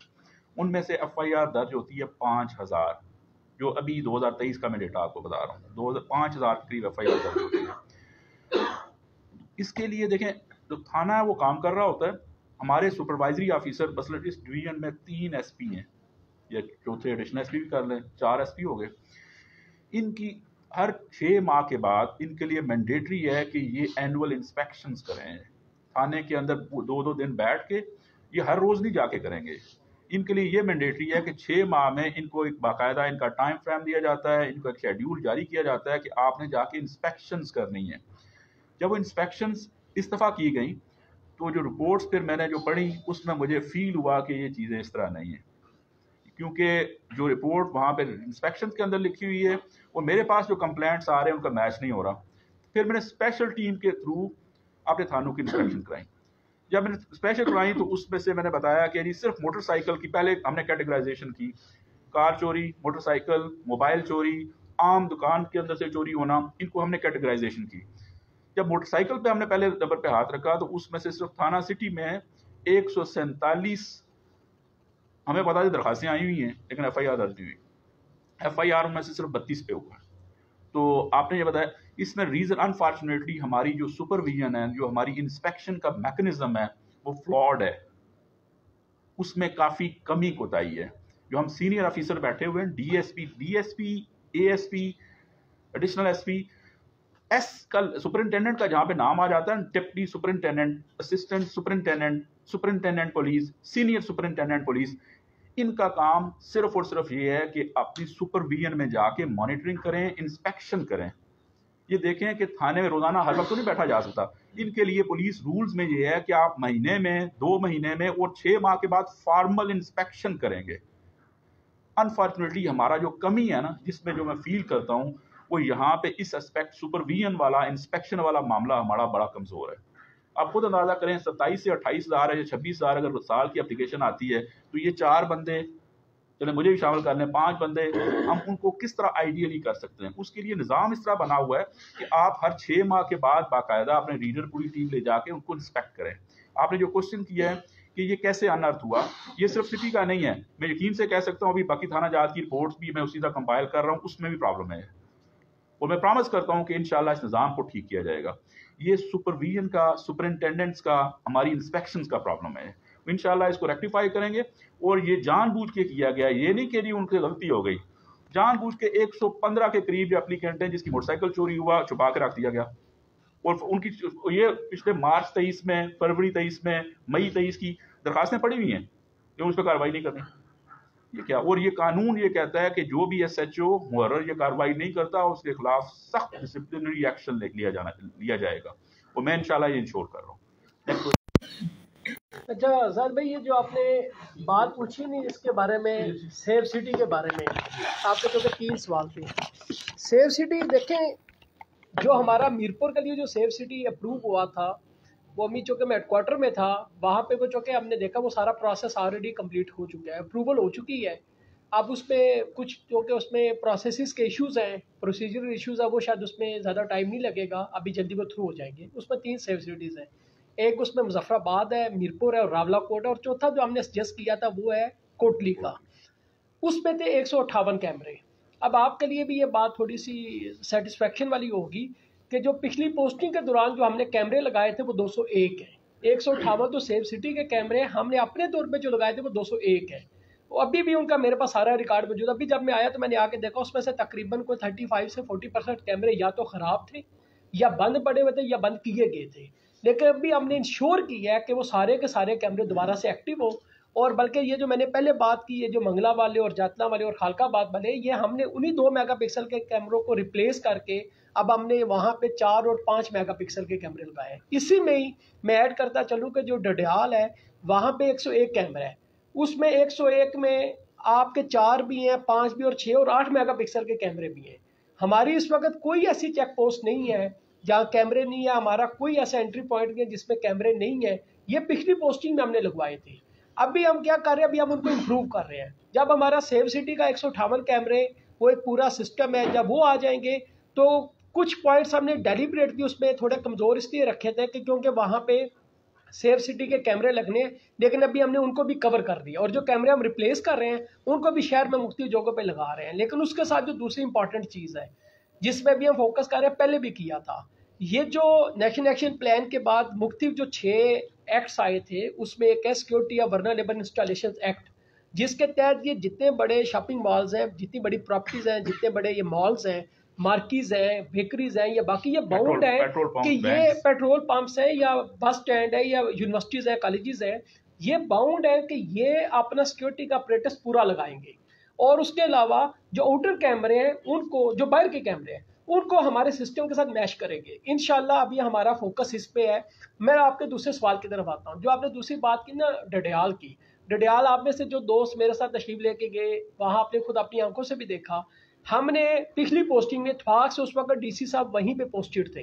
S1: उनमें से एफआईआर दर्ज होती है 5,000, जो अभी 2023 का मैं डेटा आपको बता रहा हूँ। 5,000 के करीब एफआईआर दर्ज होती है। इसके लिए देखें, जो थाना है वो काम कर रहा होता है। हमारे सुपरवाइजरी ऑफिसर बस इस डिवीजन में 3 एसपी हैं, या चौथे एडिशनल एसपी भी कर लें, 4 एसपी हो गए। इनकी हर 6 माह के बाद इनके लिए मैंडेटरी है कि ये एनुअल इंस्पेक्शंस करें थाने के अंदर 2-2 दिन बैठ के। ये हर रोज़ नहीं जाके करेंगे, इनके लिए ये मैंडेटरी है कि 6 माह में इनको एक बाकायदा इनका टाइम फ्रेम दिया जाता है, इनको एक शेड्यूल जारी किया जाता है कि आपने जाके इंस्पेक्शंस करनी है। जब वो इंस्पेक्शंस इस दफ़ा की गई तो जो रिपोर्ट्स फिर मैंने जो पढ़ी उसमें मुझे फील हुआ कि ये चीज़ें इस तरह नहीं हैं, क्योंकि जो रिपोर्ट वहाँ पे इंस्पेक्शन के अंदर लिखी हुई है वो मेरे पास जो कंप्लेंट्स आ रहे हैं उनका मैच नहीं हो रहा। फिर मैंने स्पेशल टीम के थ्रू अपने थानों की इंस्पेक्शन कराई। जब मैंने स्पेशल कराई तो उसमें से मैंने बताया कि सिर्फ मोटरसाइकिल की पहले हमने कैटेगराइजेशन की, कार चोरी, मोटरसाइकिल, मोबाइल चोरी, आम दुकान के अंदर से चोरी होना, इनको हमने कैटेगराइजेशन की। जब मोटरसाइकिल पे हमने पहले नंबर पे हाथ रखा तो उसमें से सिर्फ थाना सिटी में 147 हमें पता है दरखास्तें आई हुई हैं, लेकिन एफआईआर दर्ज हुई। FIR उनमें से सिर्फ 32 पे हुआ है। तो आपने ये बताया, इसमें रीजन अनफॉर्चुनेटली हमारी जो सुपरविजन है, जो हमारी इंस्पेक्शन का मैकेनिज्म है, वो फ्लॉड है, उसमें काफी कमी कोताही है। जो हम सीनियर ऑफिसर बैठे हुए हैं, DSP, ASP, additional SP, S कल सुपरिंटेंडेंट का जहां पे नाम आ जाता है, deputy superintendent, assistant superintendent, superintendent police, senior superintendent police, इनका काम सिर्फ और सिर्फ ये है कि अपनी सुपरविजन में जाके मॉनिटरिंग करें, इंस्पेक्शन करें। ये देखें कि थाने में रोजाना हर वक्त तो नहीं बैठा जा सकता। इनके लिए पुलिस रूल्स में ये है कि आप महीने में, 2 महीने में और 6 माह के बाद फॉर्मल इंस्पेक्शन करेंगे। अनफॉर्चुनेटली हमारा जो कमी है ना, जिसमें जो मैं फील करता हूं, वो यहाँ पे इस एस्पेक्ट सुपरविजन वाला, इंस्पेक्शन वाला मामला हमारा बड़ा कमजोर है। आप खुद अंदाजा करें, 27 से 28 हज़ार है, 26 हज़ार अगर साल की एप्लीकेशन आती है, तो ये 4 बंदे, चले मुझे भी शामिल करने 5 बंदे, हम उनको किस तरह आइडियली कर सकते हैं। उसके लिए निज़ाम इस तरह बना हुआ है कि आप हर 6 माह के बाद बाकायदा अपने रीडर पूरी टीम ले जाके उनको इंस्पेक्ट करें। आपने जो क्वेश्चन किया है कि ये कैसे अनर्थ हुआ, ये सिर्फ सिटी का नहीं है, मैं यकीन से कह सकता हूँ अभी बाकी थाना जात की रिपोर्ट्स भी मैं उसी तरह कंपाइल कर रहा हूँ, उसमें भी प्रॉब्लम है, और मैं प्रॉमिस करता हूँ कि इंशाल्लाह इस निज़ाम को ठीक किया जाएगा। ये सुपरविजन का, सुपरिंटेंडेंट्स का, हमारी इंस्पेक्शंस का प्रॉब्लम है। इंशाल्लाह इसको रेक्टिफाई करेंगे। और ये जानबूझ के किया गया, ये नहीं कि जी उनकी गलती हो गई, जानबूझ के 115 के करीब जो एप्लीकेंट हैं जिसकी मोटरसाइकिल चोरी हुआ, छुपा के रख दिया गया। और उनकी ये पिछले मार्च 23 में, फरवरी 23 में, मई 23 की दरखास्तें पड़ी हुई हैं, ये उस पर कार्रवाई नहीं करनी। ये क्या, और ये कानून ये कहता है कि जो भी SHO मुहर्रर ये कार्रवाई नहीं करता, उसके खिलाफ सख्त डिसिप्लिनरी एक्शन लिया जाएगा, और मैं इंशाल्लाह ये इंश्योर कर रहा हूँ।
S2: अच्छा आज़ाद भाई, ये जो आपने बात पूछी नहीं इसके बारे में, सेफ सिटी के बारे में, आपके तो 3 सवाल थे। सेफ सिटी देखें, जो हमारा मीरपुर के लिए जो सेफ सिटी अप्रूव हुआ था, वो अभी चूँकि मैं हेडक्वार्टर में था, वहाँ पे वो चूँकि हमने देखा वो सारा प्रोसेस ऑलरेडी कंप्लीट हो चुका है, अप्रूवल हो चुकी है। अब उसमें कुछ क्योंकि उसमें प्रोसेसेस के इश्यूज़ हैं, प्रोसीजरल इश्यूज़ है, वो शायद उसमें ज़्यादा टाइम नहीं लगेगा, अभी जल्दी वो थ्रू हो जाएंगे। उसमें 3 सेफ सिटीज़ हैं, एक उसमें मुजफ्फराबाद है, मीरपुर है और रावलाकोट है, और चौथा जो हमने सजेस्ट किया था वो है कोटली का। उसमें थे 158 कैमरे। अब आपके लिए भी ये बात थोड़ी सी सेटिस्फेक्शन वाली होगी कि जो पिछली पोस्टिंग के दौरान जो हमने कैमरे लगाए थे वो 201 हैं। 158 तो सेफ सिटी के कैमरे हमने अपने तौर पे जो लगाए थे वो 201 है। वो अभी भी उनका मेरे पास सारा रिकॉर्ड मौजूद। अभी जब मैं आया तो मैंने आके देखा, उसमें से तकरीबन कोई 35 से 40% कैमरे या तो ख़राब थे, या बंद पड़े हुए थे, या बंद किए गए थे। लेकिन अभी हमने इंश्योर किया है कि वो सारे के सारे कैमरे दोबारा से एक्टिव हो। और बल्कि ये जो मैंने पहले बात की है, जो मंगला वाले और जातला वाले और खालकाबाद वाले, ये हमने उन्हीं 2 मेगापिक्सल के कैमरों को रिप्लेस करके अब हमने वहाँ पे 4 और 5 मेगापिक्सल के कैमरे लगाए हैं। इसी में ही मैं ऐड करता चलूँ कि जो डडियाल है वहाँ पे 101 कैमरा है, उसमें 101 में आपके 4 भी हैं, 5 भी, और 6 और 8 मेगापिक्सल के कैमरे भी हैं। हमारी इस वक्त कोई ऐसी चेक पोस्ट नहीं है जहाँ कैमरे नहीं है, हमारा कोई ऐसा एंट्री पॉइंट नहीं है जिसमें कैमरे नहीं है। ये पिछली पोस्टिंग में हमने लगवाए थे। अभी हम क्या कर रहे हैं, अभी हम उनको इम्प्रूव कर रहे हैं। जब हमारा सेफ सिटी का 158 कैमरे वो एक पूरा सिस्टम है, जब वो आ जाएंगे तो कुछ पॉइंट्स हमने डेलिब्रेटली उसमें थोड़े कमज़ोर इसलिए रखे थे कि क्योंकि वहाँ पे सेफ सिटी के कैमरे लगने हैं, लेकिन अभी हमने उनको भी कवर कर दिया। और जो कैमरे हम रिप्लेस कर रहे हैं उनको भी शहर में मुख्तलिफ जगहों पे लगा रहे हैं। लेकिन उसके साथ जो दूसरी इंपॉर्टेंट चीज़ है जिसमें भी हम फोकस कर रहे हैं, पहले भी किया था, ये जो नेशनल एक्शन प्लान के बाद मुख्तलिफ जो 6 एक्ट्स आए थे, उसमें एक है security of vulnerable installation act, जिसके तहत ये जितने बड़े शॉपिंग मॉल्स हैं, जितनी बड़ी प्रॉपर्टीज़ हैं, जितने बड़े ये मॉल्स हैं, मार्कीज़ हैं, बेकरीज हैं, या बाकी ये बाउंड है कि ये पेट्रोल पंप्स हैं या बस स्टैंड है या यूनिवर्सिटीज़ हैं, कॉलेजेस हैं, ये बाउंड है कि ये अपना सिक्योरिटी का अपरेटस पूरा लगाएंगे। और उसके अलावा जो आउटर कैमरे हैं उनको, जो बाहर के कैमरे हैं उनको हमारे सिस्टम के साथ मैच करेंगे इंशाल्लाह। अभी हमारा फोकस इस पे है। मैं आपके दूसरे सवाल की तरफ आता हूँ। जो आपने दूसरी बात की ना डडियाल की, डडियाल आप में से जो दोस्त मेरे साथ तशरीफ लेके गए, वहाँ आपने खुद अपनी आंखों से भी देखा। हमने पिछली पोस्टिंग में इत्तेफाक से उस वक्त DC साहब वहीं पे पोस्टेड थे,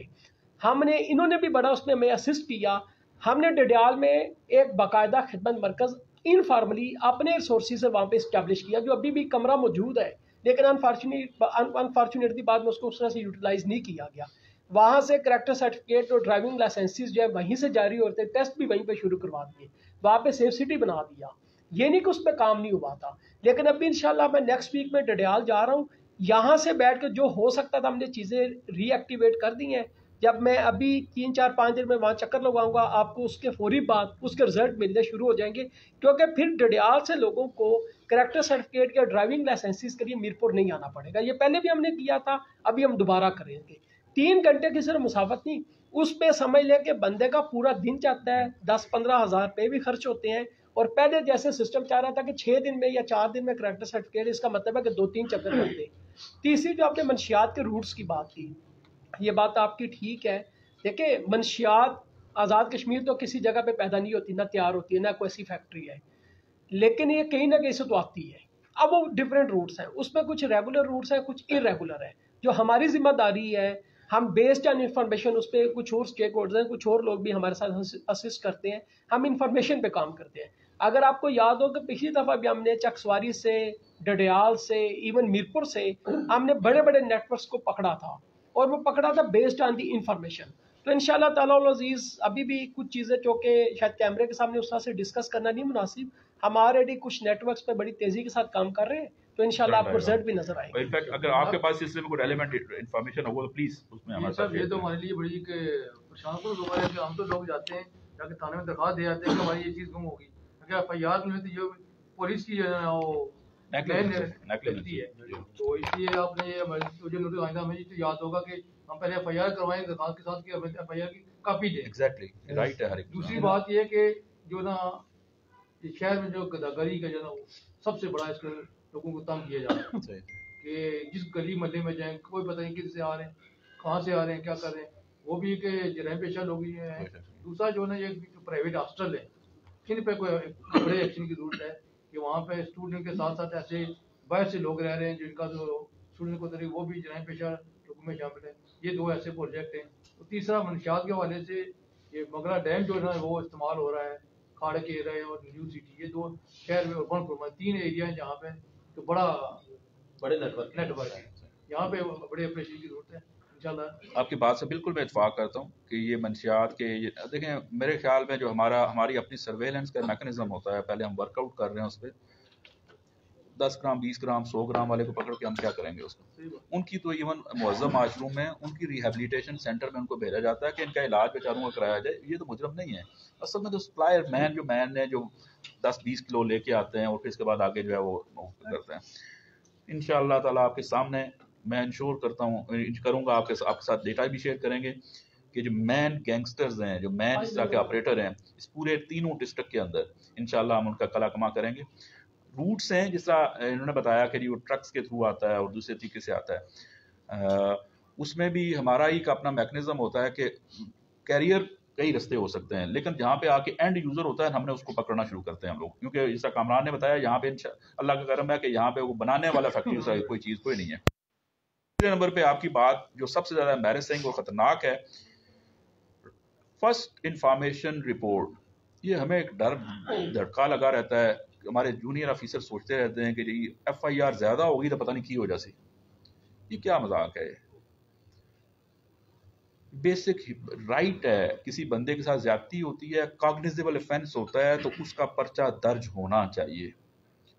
S2: इन्होंने भी बड़ा उसमें हमें असिस्ट किया। हमने डडियाल में एक बाकायदा खिदमत मरकज़ इनफॉर्मली अपने रिसोर्सेज से वहाँ पे इस्टेब्लिश किया, जो अभी भी कमरा मौजूद है, लेकिन अनफॉर्चुनेटली बाद में उसको उस तरह से यूटिलाइज नहीं किया गया। वहाँ से करैक्टर सर्टिफिकेट और ड्राइविंग लाइसेंसेस जो है वहीं से जारी होते, टेस्ट भी वहीं पे शुरू करवा दिए, वहाँ पे सेफ सिटी बना दिया। ये नहीं कि उस पर काम नहीं हुआ था। लेकिन अभी इंशाल्लाह मैं नेक्स्ट वीक में डडियाल जा रहा हूँ, यहाँ से बैठ कर जो हो सकता था हमने चीज़ें रीएक्टिवेट कर दी हैं। जब मैं अभी 3-4-5 दिन में वहाँ चक्कर लगाऊंगा, आपको उसके फौरी बाद उसके रिजल्ट मिलने शुरू हो जाएंगे, क्योंकि फिर डडियाल से लोगों को करेक्टर सर्टिफिकेट या ड्राइविंग लाइसेंसेस के लिए मीरपुर नहीं आना पड़ेगा। ये पहले भी हमने किया था, अभी हम दोबारा करेंगे। 3 घंटे की सिर्फ मुसाफत नहीं, उस पर समझ लें कि बंदे का पूरा दिन जाता है, 10-15 हज़ार रुपये भी खर्च होते हैं। और पहले जैसे सिस्टम चाह रहा था कि 6 दिन में या 4 दिन में करेक्टर सर्टिफिकेट, इसका मतलब है कि 2-3 चक्कर लगते। तीसरी जो आपने मंशियात के रूट्स की बात की, ये बात आपकी ठीक है। देखिए मंशियात आज़ाद कश्मीर तो किसी जगह पे पैदा नहीं होती, ना तैयार होती है, ना कोई ऐसी फैक्ट्री है, लेकिन ये कहीं ना कहीं से तो आती है। अब वो डिफरेंट रूट्स हैं, उसमें कुछ रेगुलर रूट्स हैं, कुछ इरेगुलर है। जो हमारी जिम्मेदारी है, हम बेस्ड ऑन इंफॉर्मेशन उस पर, कुछ और स्टेक होल्डर्स हैं, कुछ और लोग भी हमारे साथ असिस्ट करते हैं, हम इंफॉर्मेशन पे काम करते हैं। अगर आपको याद हो कि पिछली दफ़ा भी हमने चकसवारी से, डडियाल से, इवन मीरपुर से हमने बड़े बड़े नेटवर्क्स को पकड़ा था, और वो पकड़ा था बेस्ड ऑन दी इंफॉर्मेशन। तो इंशाल्लाह ताला अज़ीज़ अभी भी कुछ चीज़ें जो कि शायद कैमरे के सामने उस तरह से डिस्कस करना नहीं मुनासिब, हम ऑलरेडी कुछ नेटवर्क्स पे बड़ी तेज़ी के साथ काम कर रहे हैं, तो इंशाल्लाह आपको रिजल्ट भी नजर आएगा।
S1: इनफैक्ट अगर आपके पास सिलसिले में कोई रेलेवेंट इंफॉर्मेशन हो तो प्लीज उसमें हमारे साथ।
S5: ये तो हमारे लिए बड़ी परेशान को खबर है कि हम तो लोग जाते हैं, जाके थाने में दरखास्त दे जाते हैं कि हमारी ये चीज़ गुम होगी, अगर FIR में तो ये पुलिस की जो है ना वो
S1: नेगलिजेंसी है।
S5: तो इसलिए आपने ये मुझे नोटिस आया था, मुझे तो याद होगा कि हम पहले FIR करवाएं दरखास्त के साथ कि हमें FIR की कॉपी दें।
S1: एग्जैक्टली राइट है हर एक।
S5: दूसरी बात ये कि जो ना इस शहर में जो गदागरी का जो ना वो सबसे बड़ा इसके लोगों को तंग किया जा रहा है कि जिस गली मोहल्ले में जाएं कोई पता नहीं किस से आ रहे हैं, कहाँ से आ रहे हैं, क्या कर रहे हैं, वो भी कि जराइम पेशा लोग ही हैं। दूसरा जो ना ये प्राइवेट हॉस्टल है, इन पे कोई बड़े एक्शन की जरूरत है कि वहाँ पे स्टूडेंट के साथ साथ ऐसे बाहर से लोग रह रहे हैं जिनका जो स्टूडेंट को तरीके वो भी जराइम पेशा लोगों में शामिल है। ये 2 ऐसे प्रोजेक्ट हैं। तो तीसरा मंशियात के हवाले से ये मगरा डैम जो है ना वो इस्तेमाल हो रहा है, खाड़े के एरिया और न्यू सिटी, ये 2 शहर में अर्बन फॉर्म 3 एरिया हैं जहाँ पे तो बड़े नेटवर्क है, यहाँ पे बड़े ऑपरेशन की जरूरत है इंशाल्लाह।
S1: आपकी बात से बिल्कुल मैं इत्फाक करता हूँ कि ये मंशियात के देखें, मेरे ख्याल में जो हमारी अपनी सर्वेलेंस का मैकेनिज्म होता है, पहले हम वर्कआउट कर रहे हैं उस पर। 10 ग्राम 20 ग्राम 100 ग्राम वाले को पकड़ के हम क्या करेंगे उसको। उनकी तो इवन मुअज़्ज़म माशरूम में उनकी रिहेबिलिटेशन सेंटर में उनको भेजा जाता है कि इनका इलाज बेचारों का कराया जाए। ये तो मुजरम नहीं है असल में, तो सप्लायर मैन है जो 10-20 किलो लेके आते हैं और फिर इसके बाद आगे जो है वो करते हैं। इंशाअल्लाह ताला आपके सामने मैं इंश्योर करूँगा, आपके साथ डेटा भी शेयर करेंगे कि जो मैन गैंगस्टर्स हैं, जो मैन इस तरह के ऑपरेटर हैं इस पूरे 3 डिस्ट्रिक्ट के अंदर, इंशाअल्लाह हम उनका कला कमा करेंगे। रूट्स हैं जिस तरह इन्होंने बताया कि वो ट्रक्स के थ्रू आता है और दूसरे तरीके से आता है, उसमें भी हमारा एक अपना मैकेनिज्म होता है कि कैरियर कई रास्ते हो सकते हैं, लेकिन जहाँ पे आके एंड यूज़र होता है हमने उसको पकड़ना शुरू करते हैं हम लोग, क्योंकि जैसा कामरान ने बताया यहाँ पे अल्लाह का करम है कि यहाँ पे वो बनाने वाला फैक्ट्री कोई चीज़ कोई नहीं है। तीसरे नंबर पे आपकी बात जो सबसे ज़्यादा एम्बैरेसिंग और ख़तरनाक है, फर्स्ट इंफॉर्मेशन रिपोर्ट। ये हमें एक डर झटका लगा रहता है, हमारे जूनियर ऑफिसर सोचते रहते हैं कि जी FIR ज़्यादा होगी तो पता नहीं की हो जाती। ये क्या मजाक है? बेसिक राइट है, किसी बंदे के साथ ज्यादती होती है, कॉग्निजेबल ऑफेंस होता है, तो उसका पर्चा दर्ज होना चाहिए।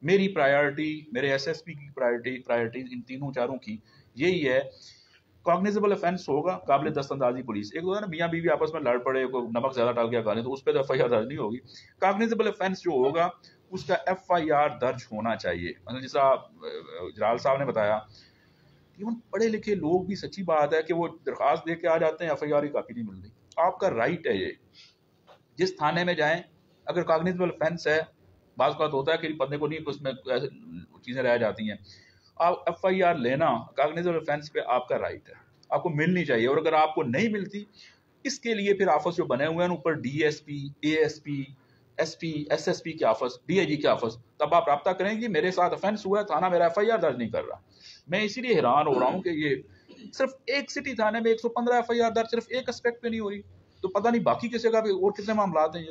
S1: मेरी प्रायोरिटी, मेरे SSP की प्रायोरिटी इन 3-4 की यही है। कॉग्निजेबल ऑफेंस होगा, काबिल दस्तंदाजी पुलिस, एक होता है ना मियाँ बीवी आपस में लड़ पड़े, को नमक ज्यादा डाल गया खाने, तो उस पर तो FIR दर्ज नहीं होगी। कॉग्निजेबल ऑफेंस जो होगा उसका FIR दर्ज होना चाहिए। मतलब जिसा जलाल साहब ने बताया, इवन पढ़े लिखे लोग भी, सच्ची बात है कि वो दरखास्त दे के आ जाते हैं, FIR की कापी नहीं मिल रही। आपका राइट है ये, जिस थाने में जाएं, अगर कॉग्निजेबल ऑफेंस है, बात होता है कि बंदे को नहीं उसमें चीजें रह जाती हैं, आप FIR लेना कॉग्निजेबल ऑफेंस पे आपका राइट है, आपको मिलनी चाहिए। और अगर आपको नहीं मिलती, इसके लिए फिर ऑफिस जो बने हुए हैं ऊपर, DSP, ASP, SP, SSP के ऑफिस, DIG के ऑफिस, तब आप रब्ता करेंगे मेरे साथ ऑफेंस हुआ है, थाना मेरा FIR दर्ज नहीं कर रहा। मैं इसीलिए हैरान हो रहा हूँ कि ये सिर्फ एक सिटी थाने में 115 FIR दर्ज सिर्फ एक एस्पेक्ट पे नहीं हो रही, तो पता नहीं बाकी किसी जगह पे और कितने मामला हैं।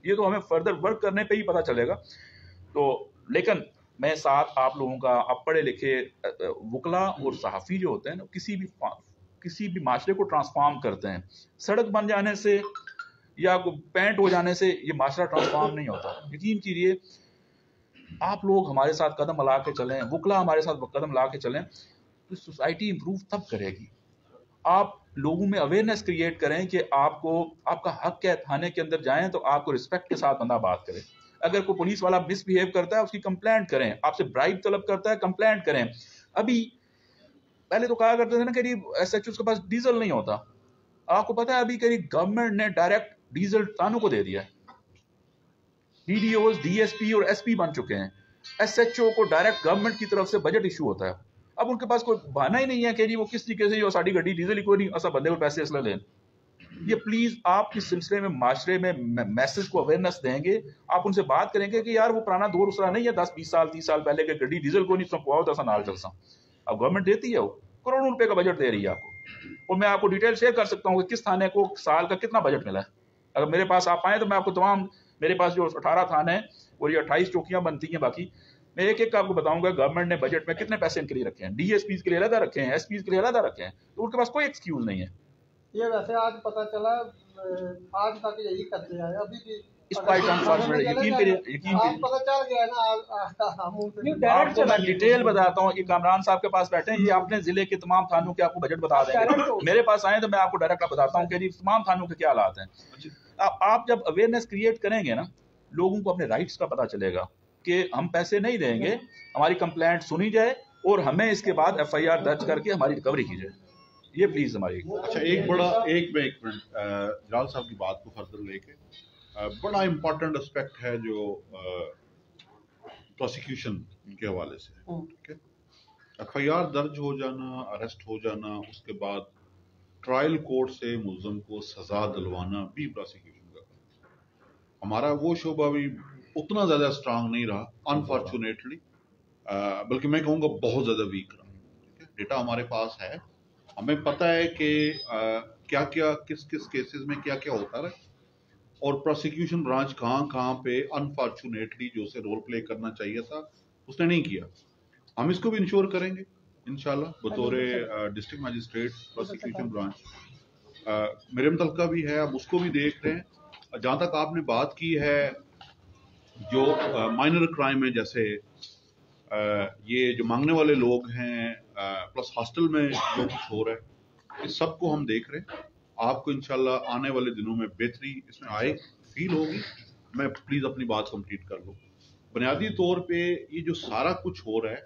S1: ये तो हमें फर्दर वर्क करने पे ही पता चलेगा। तो लेकिन मैं साथ आप लोगों का, आप पढ़े लिखे वकला और सहाफ़ी जो होते हैं ना, किसी भी माशरे को ट्रांसफॉर्म करते हैं। सड़क बन जाने से या पेंट हो जाने से ये माशरा ट्रांसफॉर्म नहीं होता। यकीन कीजिए आप लोग हमारे साथ कदम मिला के चलें, वकला हमारे साथ कदम मिला के चलें, तो सोसाइटी इंप्रूव तब करेगी। आप लोगों में अवेयरनेस क्रिएट करें कि आपको आपका हक है, थाने के अंदर जाएं तो आपको रिस्पेक्ट के साथ बंदा बात करे। अगर कोई पुलिस वाला मिसबिहेव करता है उसकी कंप्लेंट करें, आपसे ब्राइब तलब करता है कंप्लेंट करें। अभी पहले तो कहा करते थे ना कि एसएचओ के पास डीजल नहीं होता, आपको पता है अभी करीब गवर्नमेंट ने डायरेक्ट डीजल थानों को दे दिया है। डीडीओज, डीएसपी और एसपी बन चुके हैं। एसएचओ को डायरेक्ट गवर्नमेंट की तरफ से बजट इशू होता है। अब उनके पास कोई बहाना ही नहीं है कि जी वो किस तरीके से जो साड़ी गड्डी डीजल ही कोई नहीं असा बंदे को पैसे इसलिए लें। ये प्लीज आप इस सिलसिले में माशरे में मैसेज को अवेयरनेस देंगे, आप उनसे बात करेंगे कि यार वो पुराना दौर उसरा नहीं है 10-20 साल 30 साल पहले के गड्डी डीजल को नहीं संपवाओ तो नाल चल सा। अब गवर्नमेंट देती है, वो करोड़ों रुपए का बजट दे रही है आपको, और मैं आपको डिटेल शेयर कर सकता हूँ कि किस थाने को साल का कितना बजट मिला है। अगर मेरे पास आप आए तो मैं आपको तमाम, मेरे पास जो 18 थाने हैं और ये 28 चौकियां बनती हैं, बाकी मैं एक एक आपको बताऊंगा गवर्नमेंट ने बजट में कितने पैसे इनके लिए रखे हैं, डीएसपी के लिए अलग रखे हैं, एसपी के लिए अलग रखे हैं, तो उनके पास कोई एक्सक्यूज नहीं है।
S6: ये वैसे आज पता चला, आज तक यही करते आए, अभी भी
S1: इस पॉइंट यकीन करिए, यकीन करिए,
S6: पता चल गया ना।
S1: आपको मैं डिटेल बताता हूँ। ये कामरान साहब के पास बैठे हैं, ये अपने जिले के तमाम थानों के आपको बजट बता देंगे। मेरे पास आए तो मैं आपको डायरेक्ट बताता हूँ कि जी तमाम थानों के क्या हालात हैं। आप जब अवेयरनेस क्रिएट करेंगे ना, लोगों को अपने राइट्स का पता चलेगा कि हम पैसे नहीं देंगे, हमारी कंप्लेंट सुनी जाए और हमें इसके बाद एफआईआर दर्ज करके हमारी रिकवरी की जाए। ये प्लीज हमारी।
S3: अच्छा, एक मिनट जलाल साहब की बात को फर्दर लेके बड़ा इम्पोर्टेंट एस्पेक्ट है जो प्रोसिक्यूशन के हवाले से, ठीक है। एफआईआर दर्ज हो जाना, अरेस्ट हो जाना, उसके बाद ट्रायल कोर्ट से मुल्ज़म को सजा दिलवाना भी प्रोसिक्यूशन का काम। हमारा वो शोबा भी उतना ज्यादा स्ट्रांग नहीं रहा अनफॉर्चुनेटली, बल्कि मैं कहूँगा बहुत ज्यादा वीक रहा। ठीक है, डेटा हमारे पास है, हमें पता है कि क्या क्या किस किस केसेस में क्या क्या होता रहा, और प्रोसिक्यूशन ब्रांच कहाँ पे अनफॉर्चुनेटली जो उसे रोल प्ले करना चाहिए था उसने नहीं किया। हम इसको भी इंश्योर करेंगे इंशाल्लाह बतौर डिस्ट्रिक्ट मजिस्ट्रेट प्रोसिक्यूशन ब्रांच। मेरे मुतलका भी है, अब उसको भी देख रहे हैं। जहाँ तक आपने बात की है जो माइनर क्राइम है, जैसे ये जो मांगने वाले लोग हैं प्लस हॉस्टल में जो कुछ हो रहा है, इस सब को हम देख रहे हैं। आपको इंशाल्लाह आने वाले दिनों में बेहतरी इसमें आए फील होगी। मैं प्लीज अपनी बात कंप्लीट कर लूँ। बुनियादी तौर पे ये जो सारा कुछ हो रहा है,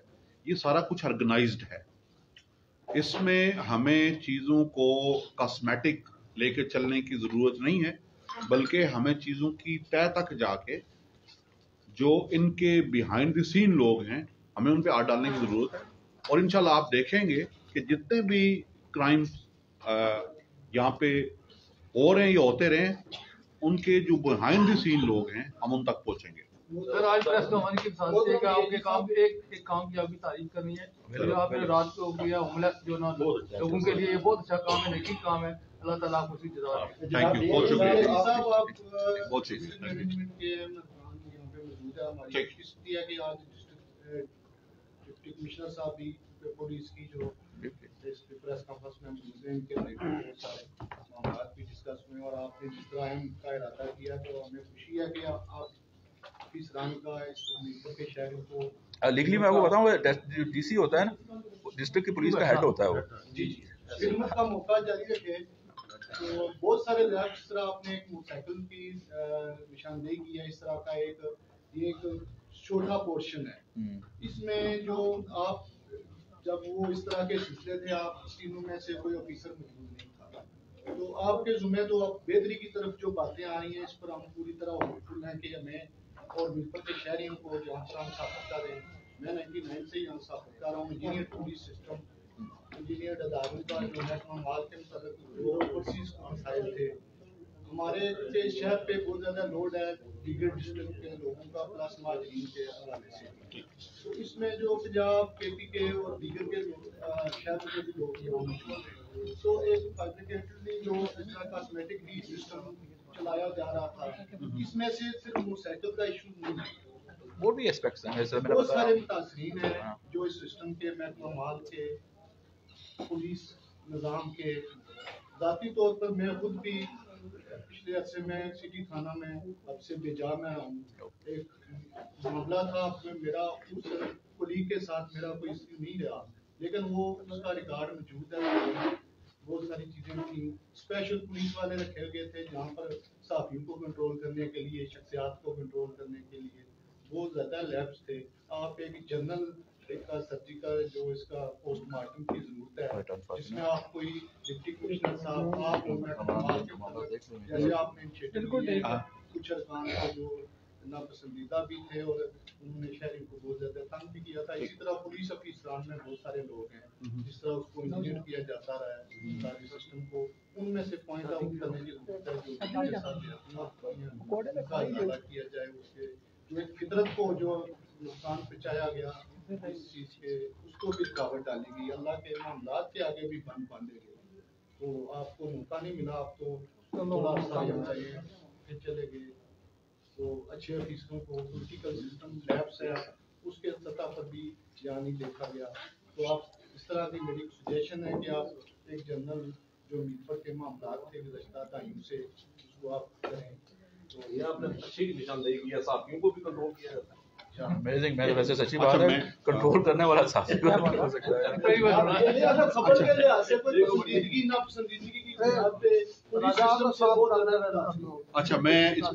S3: ये सारा कुछ ऑर्गेनाइज्ड है। इसमें हमें चीज़ों को कॉस्मेटिक लेके चलने की ज़रूरत नहीं है, बल्कि हमें चीज़ों की तह तक जाके जो इनके बिहाइंड द सीन लोग हैं, हमें उन पे हाथ डालने की ज़रूरत है। और इंशाल्लाह आप देखेंगे कि जितने भी क्राइम्स यहाँ पे हो रहे हैं या होते रहे, उनके जो बिहाइंड द सीन लोग हैं हम उन तक पहुँचेंगे।
S5: सर, आज प्रेस कॉन्फ्रेंस के साथ से आपके काम एक काम की आपकी तारीफ करनी है। जो आपने रात को किया होमलेस जो ना लोगों के लिए, ये बहुत अच्छा काम है, नेकी काम है। अल्लाह ताला आपको उसकी जज़ा दे।
S3: थैंक यू, बहुत शुक्रिया। बहुत
S7: डिप्टी कमिश्नर साहब भी पुलिस की जो प्रेस कॉन्फ्रेंस में सारे मामला भी डिस्कस हुए, और आपने जिस तरह का इरादा किया तो हमें खुशी है कि आप इस रंग का इस के शहरों को
S1: लीगली मैं आपको बताऊं, डीसी होता है ना, डिस्ट्रिक्ट की पुलिस का हेड होता है वो।
S7: जी खिदमत का मौका जारी रखे। तो बहुत सारे जिस तरह आपने एक मोटरसाइकिल की निशानदेही की है, इस तरह का एक छोटा पोर्शन है। इसमें जो आप जब वो इस तरह के सिलसिले थे, आप तीनों में से कोई ऑफिसर मौजूद नहीं था, तो आपके जुम्मे तो अब बेहतरी की तरफ जो बातें आ रही हैं, इस पर हम पूरी तरह होपफुल हैं कि हमें और मिलकर के शहरियों को जहाँ से हम साबित कर रहे हैं। मैं 99 से यहाँ साबित कर रहा हूँ। इंजीनियर पुलिस सिस्टम, इंजीनियर अदारों का जो महकमा माल के मतलब जो ओवरसीज मसाइल थे, हमारे शहर पे बहुत ज़्यादा लोड है दीगर डिस्ट्रिक्ट के लोगों का प्लस माजरीन के हवाले से। तो इसमें जो पंजाब, केपी के और दीगर के शहर के भी लोग यहाँ मौजूद हैं। तो एक फैब्रिकेटली जो कॉस्मेटिक सिस्टम चलाया जा रहा था, इसमें से सिर्फ मोटरसाइकिल का इशू नहीं है,
S1: वो भी एस्पेक्ट्स हैं, जैसे मैंने
S7: बहुत सारे
S1: बताया।
S7: मुतासरीन हैं जो इस सिस्टम के महकमा माल के, पुलिस निज़ाम के, ज़ाती तौर पर मैं खुद भी पिछले अरसे में सिटी थाना में अब से बेजा में आया हूँ, एक मामला था मेरा, उस कुलीग के साथ मेरा कोई इश्यू नहीं रहा, लेकिन वो उसका रिकॉर्ड मौजूद है। बहुत सारी चीज़ें थी, स्पेशल पुलिस वाले रखे गए थे जहाँ पर सहाफ़ियों को कंट्रोल करने के लिए, शख्सियात को कंट्रोल करने के लिए बहुत ज़्यादा लैब्स थे। आप एक जनरल का सर्जिकल जो इसका पोस्टमार्टम की जरूरत है, इसमें आप कोई डिप्टी कमिश्नर साहब आप जैसे आपने इनिशिएटिव कुछ अरकान को जो नापसंदीदा भी थे और उन्होंने शहरी को बहुत ज्यादा तंग भी किया था। इसी तरह पुलिस अफसरान में बहुत सारे लोग हैं जिस तरह उसको इंजीनियर किया जाता रहा है सारे सिस्टम को, उनमें से पॉइंट आउट करने की जरूरत है जो किया जाए, उसके जो एक फितरत को जो नुकसान पहुँचाया गया इस चीज के उसको भी रुकावट डाली गई। अल्लाह के मामलात के आगे भी बंद बांधे गए, तो आपको मौका नहीं मिला, आप तो थोड़ा सा फिर चले गए। तो अच्छे अफसरों को पॉलिटिकल सिस्टम लैब्स है उसके सतह पर भी ध्यान नहीं देखा गया। तो आप इस तरह की मेरी सजेशन है कि आप एक जनरल जो मीटफर के मामलात थे गुज़श्ता टाइम से उसको आप करें।
S4: तो ये आपने अच्छी निशानदेही की है, साथियों को भी कंट्रोल किया जाता है।
S1: अमेजिंग। मैं तो वैसे सच्ची बात है, कंट्रोल करने वाला साथी को हो सकता है।
S3: अच्छा, मैं इस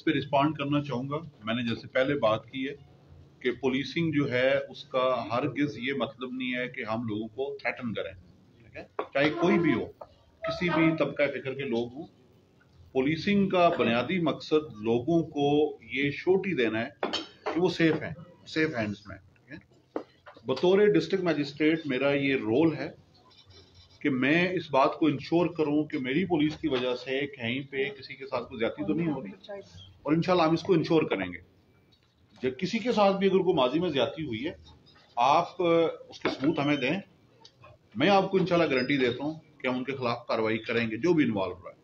S3: पे रिस्पॉन्ड करना चाहूंगा। मैंने जैसे पहले बात की है कि पुलिसिंग जो है उसका हरगिज ये मतलब नहीं है कि हम लोगों को थ्रेटन करें, ठीक है, चाहे कोई भी हो, किसी भी तबका फिक्र के लोग हों। पुलिसिंग का बुनियादी मकसद लोगों को ये श्योरिटी देना है कि वो सेफ हैं, सेफ हैंड्स में, ठीक है। बतौर डिस्ट्रिक्ट मजिस्ट्रेट मेरा ये रोल है कि मैं इस बात को इंश्योर करूं कि मेरी पुलिस की वजह से कहीं पे किसी के साथ कोई ज्यादती तो नहीं हो रही, और इंशाल्लाह हम इसको इंश्योर करेंगे। जब किसी के साथ भी अगर कोई माजी में ज्यादती हुई है, आप उसके सबूत हमें दें, मैं आपको इंशाल्लाह गारंटी देता हूँ कि हम उनके खिलाफ कार्रवाई करेंगे जो भी इन्वॉल्व रहा है।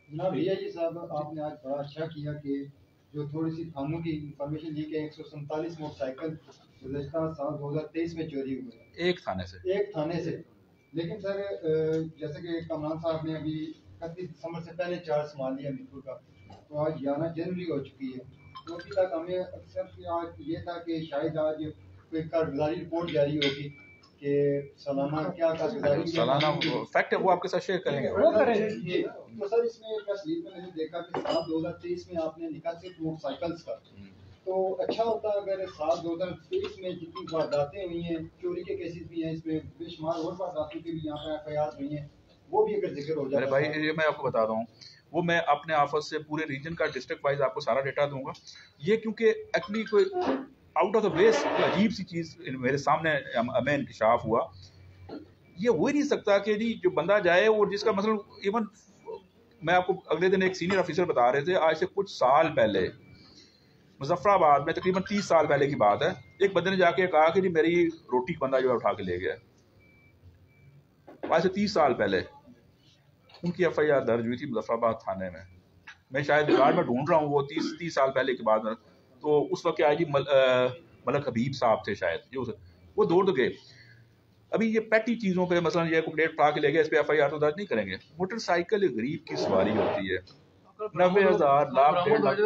S8: जनाब भैया जी साहब, आपने आज बड़ा अच्छा किया कि जो थोड़ी सी थानों की इंफॉर्मेशन दी कि 147 मोटरसाइकिल गुज़श्ता साल 2023 में चोरी हुए एक थाने से। लेकिन सर जैसे कि कमरान साहब ने अभी 31 दिसंबर से पहले चार्ज संभाल लिया मीरपुर का, तो आज 11 जनवरी हो चुकी है, तो अभी तक हमें अक्सर आज ये था कि शायद आज कोई कारगुजारी रिपोर्ट जारी होगी कि सालाना क्या कारगुजारी
S1: सालाना फैक्ट है वो आपके साथ शेयर करेंगे।
S8: तो सर इसमें तस्वीर में मैंने देखा कि साल 2023 में आपने लिखा सिर्फ मोटरसाइकिल्स का, तो अच्छा होता अगर साल 2023 में जितनी वारदातें हुई हैं, चोरी के केसेस भी हैं, इसमें बेशुमार और वारदातों के भी यहाँ पर एफआईआर हुई हैं, वो भी अगर जिक्र हो जाए।
S1: अरे भाई ये मैं आपको बता रहा हूँ, वो मैं अपने ऑफिस से पूरे रीजन का डिस्ट्रिक्ट वाइज आपको सारा डेटा दूंगा। ये क्योंकि एक्चुअली कोई आउट ऑफ द वेस्ट अजीब सी चीज़ मेरे सामने हमें इंकशाफ हुआ। ये हो ही नहीं सकता कि जी जो बंदा जाए और जिसका मतलब इवन मैं आपको अगले दिन एक सीनियर ऑफिसर बता रहे थे, आज से कुछ साल पहले मुजफ्फराबाद में, तकरीबन 30 साल पहले की बात है, एक बंदे ने जाके कहा कि जी मेरी रोटी बंदा जो है उठा के ले गया। आज से 30 साल पहले उनकी एफआईआर दर्ज हुई थी मुजफ्फराबाद थाने में। मैं शायद रिकॉर्ड में ढूंढ रहा हूँ वो 30 साल पहले की बात में। तो उस वक्त क्या है जी मलक हबीब साहब थे शायद, वो दौड़ तो गए। अभी ये पेटी चीज़ों पे मसलन ये प्लेट उठा के ले गए, इस पे एफआईआर तो दर्ज नहीं करेंगे। मोटरसाइकिल गरीब की सवारी होती है, 90,000 लाख 1.5 लाख।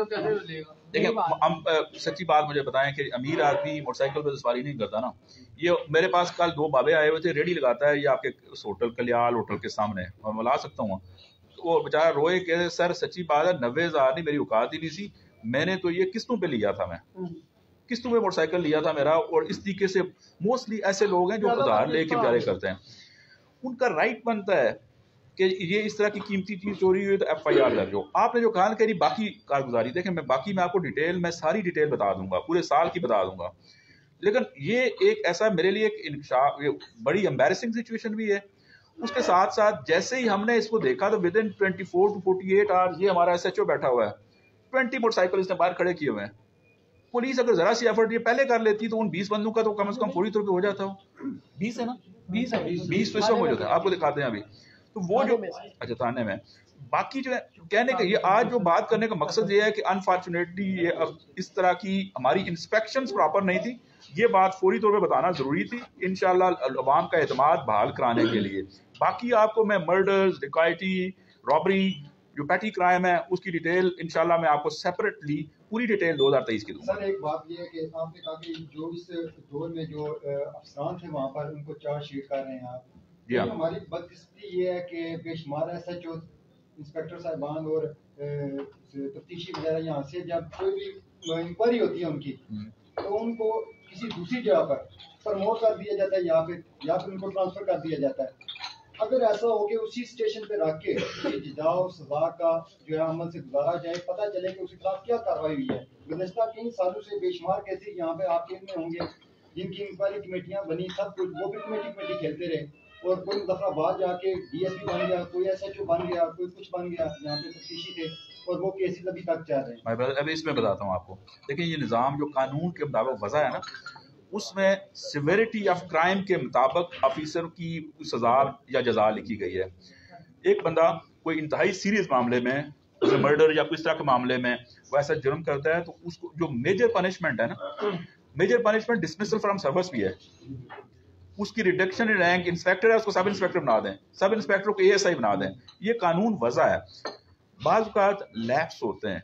S1: देखिए सच्ची बात मुझे बताएं कि अमीर आदमी मोटरसाइकिल पे सवारी नहीं करता ना। ये मेरे पास कल 2 बाबे आए हुए थे, रेडी लगाता है ये आपके होटल कल्याण होटल के सामने, मैं बुला सकता हूँ। वो बेचारा रोए कि सर सच्ची बात है 90,000 नहीं, मेरी औकात ही नहीं सी, मैंने तो ये किस्तों पे लिया था, मैं किस्तों पे मोटरसाइकिल लिया था मेरा। और इस तरीके से मोस्टली ऐसे लोग हैं जो उधार लेके बेचारे करते हैं। उनका राइट बनता है कि ये इस तरह की कीमती चीज़ चोरी हुई तो एफआईआर दर्ज हो। आपने जो कहा कि बाकी कारगुजारी देखें, मैं आपको डिटेल, मैं सारी डिटेल बता दूंगा, पूरे साल की बता दूंगा। लेकिन ये एक ऐसा मेरे लिए एक इंकशाफ, बड़ी एम्बैरेसिंग सिचुएशन भी है। उसके साथ साथ जैसे ही हमने इसको देखा तो विद इन 24 to 48 आवर्स ये हमारा SHO बैठा हुआ है, 20 मोटरसाइकिल इसने बाहर खड़े किए हुए हैं। पुलिस अगर जरा सी एफर्ट ये पहले कर लेती तो उन 20 बंदों का तो कम से कम पूरी तौर पे हो जाता हो। 20 है ना, 20 तो इस वक्त हो जाता है, आपको दिखाते हैं अभी। तो वो जो अच्छा थाने में बाकी जो है कहने का, ये आज जो बात करने का मकसद ये है कि अनफॉर्चुनेटली ये अब इस तरह की हमारी इंस्पेक्शंस प्रॉपर नहीं थी। ये बात फौरी तौर पे बताना जरूरी थी, इंशाल्लाह अवाम का एतमाद बहाल कराने के लिए। बाकी आपको मैं मर्डर्स, डिकायती, रॉबरी जो पैटी क्राइम है उसकी डिटेल इंशाल्लाह मैं आपको सेपरेटली पूरी डिटेल 2023 की दूंगा।
S8: सर एक बात ये है कि आपने कहा कि जो इस दौर में जो अफसरान थे वहाँ पर उनको चार्जशीट कर रहे हैं आप, तो हमारी बदकिस्मती ये है कि बेशुमार SHO इंस्पेक्टर साहिबान और तफ्तीशी वगैरह यहाँ से जब कोई भी इंक्वायरी होती है उनकी तो उनको किसी दूसरी जगह पर प्रमोट कर दिया जाता है या फिर उनको ट्रांसफर कर दिया जाता है। अगर ऐसा हो कि उसी स्टेशन पे रख के जजा और सजा का जो है अमल से गुजारा जाए, पता चले कि उसके खिलाफ क्या कार्रवाई हुई है। गुज़श्ता कई सालों से बेशुमार केसेस यहाँ पे आपके में होंगे जिनकी इंक्वायरी कमेटियाँ बनी, सब कुछ वो भी कमेटी खेलते रहे और कोई दफा बाद जाके DSP बन गया, कोई SHO बन गया, कोई कुछ बन गया, यहाँ पे तफ्तीशी थे और वो केसेस अभी तक चल रहे हैं।
S1: अभी इसमें बताता हूँ आपको। देखिए ये निज़ाम जो कानून के मुताबिक वज़ा है ना, उसमें सिवेरिटी ऑफ क्राइम के मुताबिक ऑफिसर की सजा या जजा लिखी गई है। एक बंदा कोई इंतहाई सीरियस मामले में जैसे मर्डर या किस तरह के मामले में वो ऐसा जुर्म करता है तो उसको जो मेजर पनिशमेंट है ना, major punishment dismissal from service भी है। उसकी रिडक्शन इन रैंक, इंस्पेक्टर है उसको सब इंस्पेक्टर बना दें, सब इंस्पेक्टर को ASI बना दें। ये कानून वज़ा है। बाज़ औक़ात लैप्स होते हैं,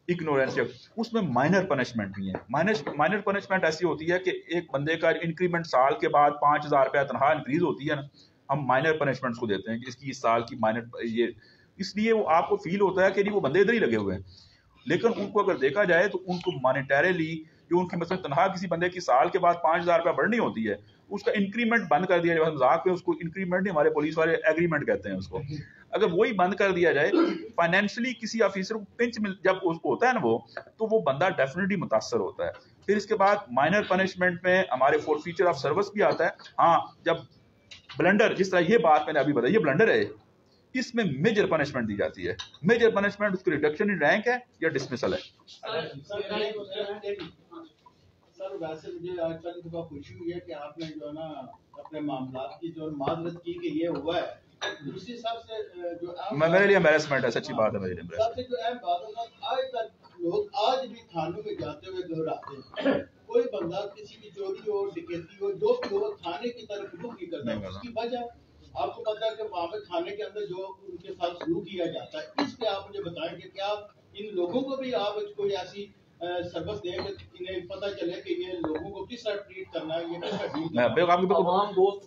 S1: इग्नोरेंस, उसमें माइनर पनिशमेंट भी है। माइनर पनिशमेंट ऐसी होती है कि एक बंदे का इंक्रीमेंट साल के बाद 5,000 रुपया तनख्वाह इंक्रीज होती है ना, हम माइनर पनिशमेंट्स को देते हैं कि इसकी इस साल की माइनर ये, इसलिए वो आपको फील होता है कि नहीं वो बंदे इधर ही लगे हुए हैं। लेकिन उनको अगर देखा जाए तो उनको मॉनेटरीली जो उनकी मतलब तनख्वाह किसी बंदे की साल के बाद 5,000 रुपया बढ़नी होती है, उसका इंक्रीमेंट बंद कर दिया जाए। मजाक में उसको इंक्रीमेंट नहीं, हमारे पुलिस वाले एग्रीमेंट कहते हैं उसको। अगर वही बंद कर दिया जाए, फाइनेंशियली किसी ऑफिसर को पिंच मिल जब उसको होता है ना वो, तो वो बंदा डेफिनेटली मुतासर होता है। फिर इसके बाद माइनर पनिशमेंट में हमारे फॉरफीचर ऑफ सर्विस भी आता है। हाँ, जब ब्लंडर, जिस तरह ये बात मैंने अभी बताई, ये ब्लंडर है, इसमें मेजर पनिशमेंट दी जाती है। मेजर पनिशमेंट उसकी रिडक्शन इन रैंक है या डिसमिसल है।
S7: सर वैसे मुझे आजकल थोड़ा खुशी हुई है कि आपने जो है ना अपने मामला की जो माजरत की कि ये हुआ है, दूसरी सबसे जो
S1: मेरे लिए एम्बैरेसमेंट है, सच्ची बात है मेरे लिए।
S7: सबसे जो अहम बात है, आज तक लोग आज भी थानों में जाते हुए घबराते हैं। कोई बंदा किसी की चोरी हो, डकैती हो, जो भी हो, थाने की तरफ रुख नहीं करता। उसकी वजह आपको पता है कि वहाँ पे थाने के अंदर जो उनके साथ सलूक किया जाता है, इस पे आप मुझे बताएं कि क्या इन लोगों को भी आप कोई ऐसी सबक दें कि इन्हें पता चले कि ये लोगों को किस तरह ट्रीट करना है, ये किस तरह डील करना है।
S4: अवाम दोस्त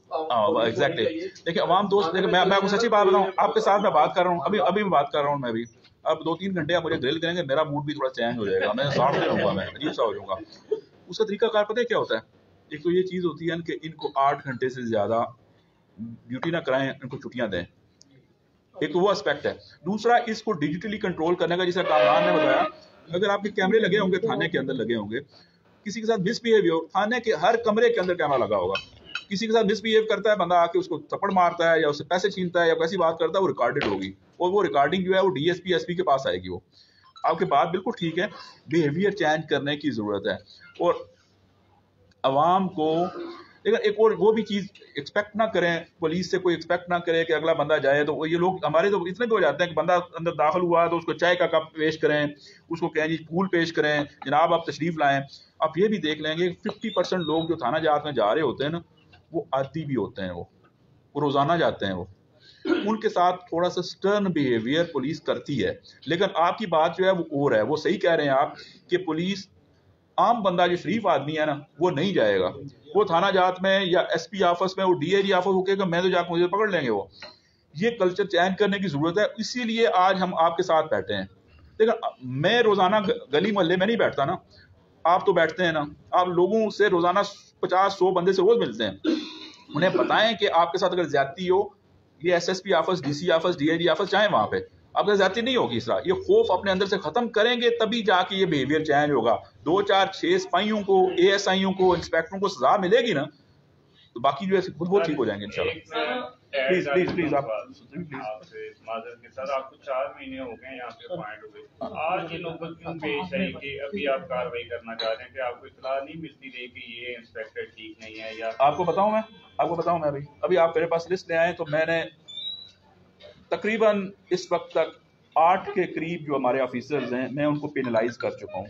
S1: एग्जैक्टली। देखिए अवाम दोस्त, देखिए मैं आपको सच्ची बात बताऊं, आपके साथ मैं बात कर रहा हूँ, अभी मैं बात कर रहा हूँ। मैं भी अब 2-3 घंटे आप मुझे ग्रिल करेंगे, मेरा मूड भी थोड़ा चेंज हो जाएगा, मैं साफ नहीं रहूँगा, मैं अजीब सा हो जाऊँगा। उसका तरीकाकार पता है क्या होता है? एक तो ये चीज़ होती है कि इनको 8 घंटे से ज़्यादा ड्यूटी ना कराएं, इनको छुट्टियाँ दें। एक तो वो एस्पेक्ट है। दूसरा, इसको डिजिटली कंट्रोल करने का, जैसा कामरान ने बताया, अगर आपके कैमरे लगे होंगे, थाने के अंदर लगे होंगे, किसी के साथ मिसबिहेव हो, थाने के हर कमरे के अंदर कैमरा लगा होगा। किसी के साथ मिसबिहेव करता है बंदा, आके उसको थप्पड़ मारता है या उससे पैसे छीनता है या कैसी बात करता है, वो रिकॉर्डेड होगी और वो रिकॉर्डिंग जो है वो DSP SP के पास आएगी। वो आपकी बात बिल्कुल ठीक है, बिहेवियर चेंज करने की जरूरत है। और अवाम को, लेकिन एक और वो भी चीज़ एक्सपेक्ट ना करें, पुलिस से कोई एक्सपेक्ट ना करे कि अगला बंदा जाए तो ये लोग हमारे तो इतने भी हो जाते हैं कि बंदा अंदर दाखिल हुआ तो उसको चाय का कप पेश करें, उसको कहें जी फूल पेश करें, जनाब आप तशरीफ़ लाएं। आप ये भी देख लेंगे 50% लोग जो थाना जात में जा रहे होते हैं ना, वो आदी भी होते हैं, वो रोज़ाना जाते हैं। वो उनके साथ थोड़ा सा स्टर्न बिहेवियर पुलिस करती है। लेकिन आपकी बात जो है वो और है, वो सही कह रहे हैं आप कि पुलिस, आम बंदा जो शरीफ आदमी है ना, वो नहीं जाएगा। वो थाना जात में या SP ऑफिस में, वो DIG ऑफिस होके मैं तो जाकर मुझे पकड़ लेंगे। वो ये कल्चर चेंज करने की जरूरत है। इसीलिए आज हम आपके साथ बैठे हैं। लेकिन मैं रोजाना गली मोहल्ले में नहीं बैठता ना, आप तो बैठते हैं ना, आप लोगों से रोजाना 50-100 बंदे से रोज मिलते हैं। उन्हें बताएं कि आपके साथ अगर ज्यादती हो, ये SSP office, DC office, DIG office चाहे वहां पे आपके ज्यादती नहीं होगी। इस तरह ये खौफ अपने अंदर से खत्म करेंगे तभी जाके ये बिहेवियर चेंज होगा। 2-4-6 सिपाहियों को, ASIयों को, इंस्पेक्टरों को सजा मिलेगी ना, तो बाकी जो है खुद बहुत ठीक हो जाएंगे इंशाल्लाह। प्लीज आप
S9: माजर के साथ आपको 4 महीने हो गए यहाँ पे अपॉइंट हुए, आज ये नौबत क्यों पेश आई कि अभी आप कार्रवाई करना चाह रहे हैं? कि आपको इत्तला नहीं मिलती रही कि ये इंस्पेक्टर ठीक नहीं है? या
S1: आपको बताऊं मैं अभी आप मेरे पास लिस्ट ले आए तो मैंने तकरीबन इस वक्त तक 8 के करीब जो हमारे ऑफिसर्स हैं, मैं उनको पेनलाइज कर चुका हूँ।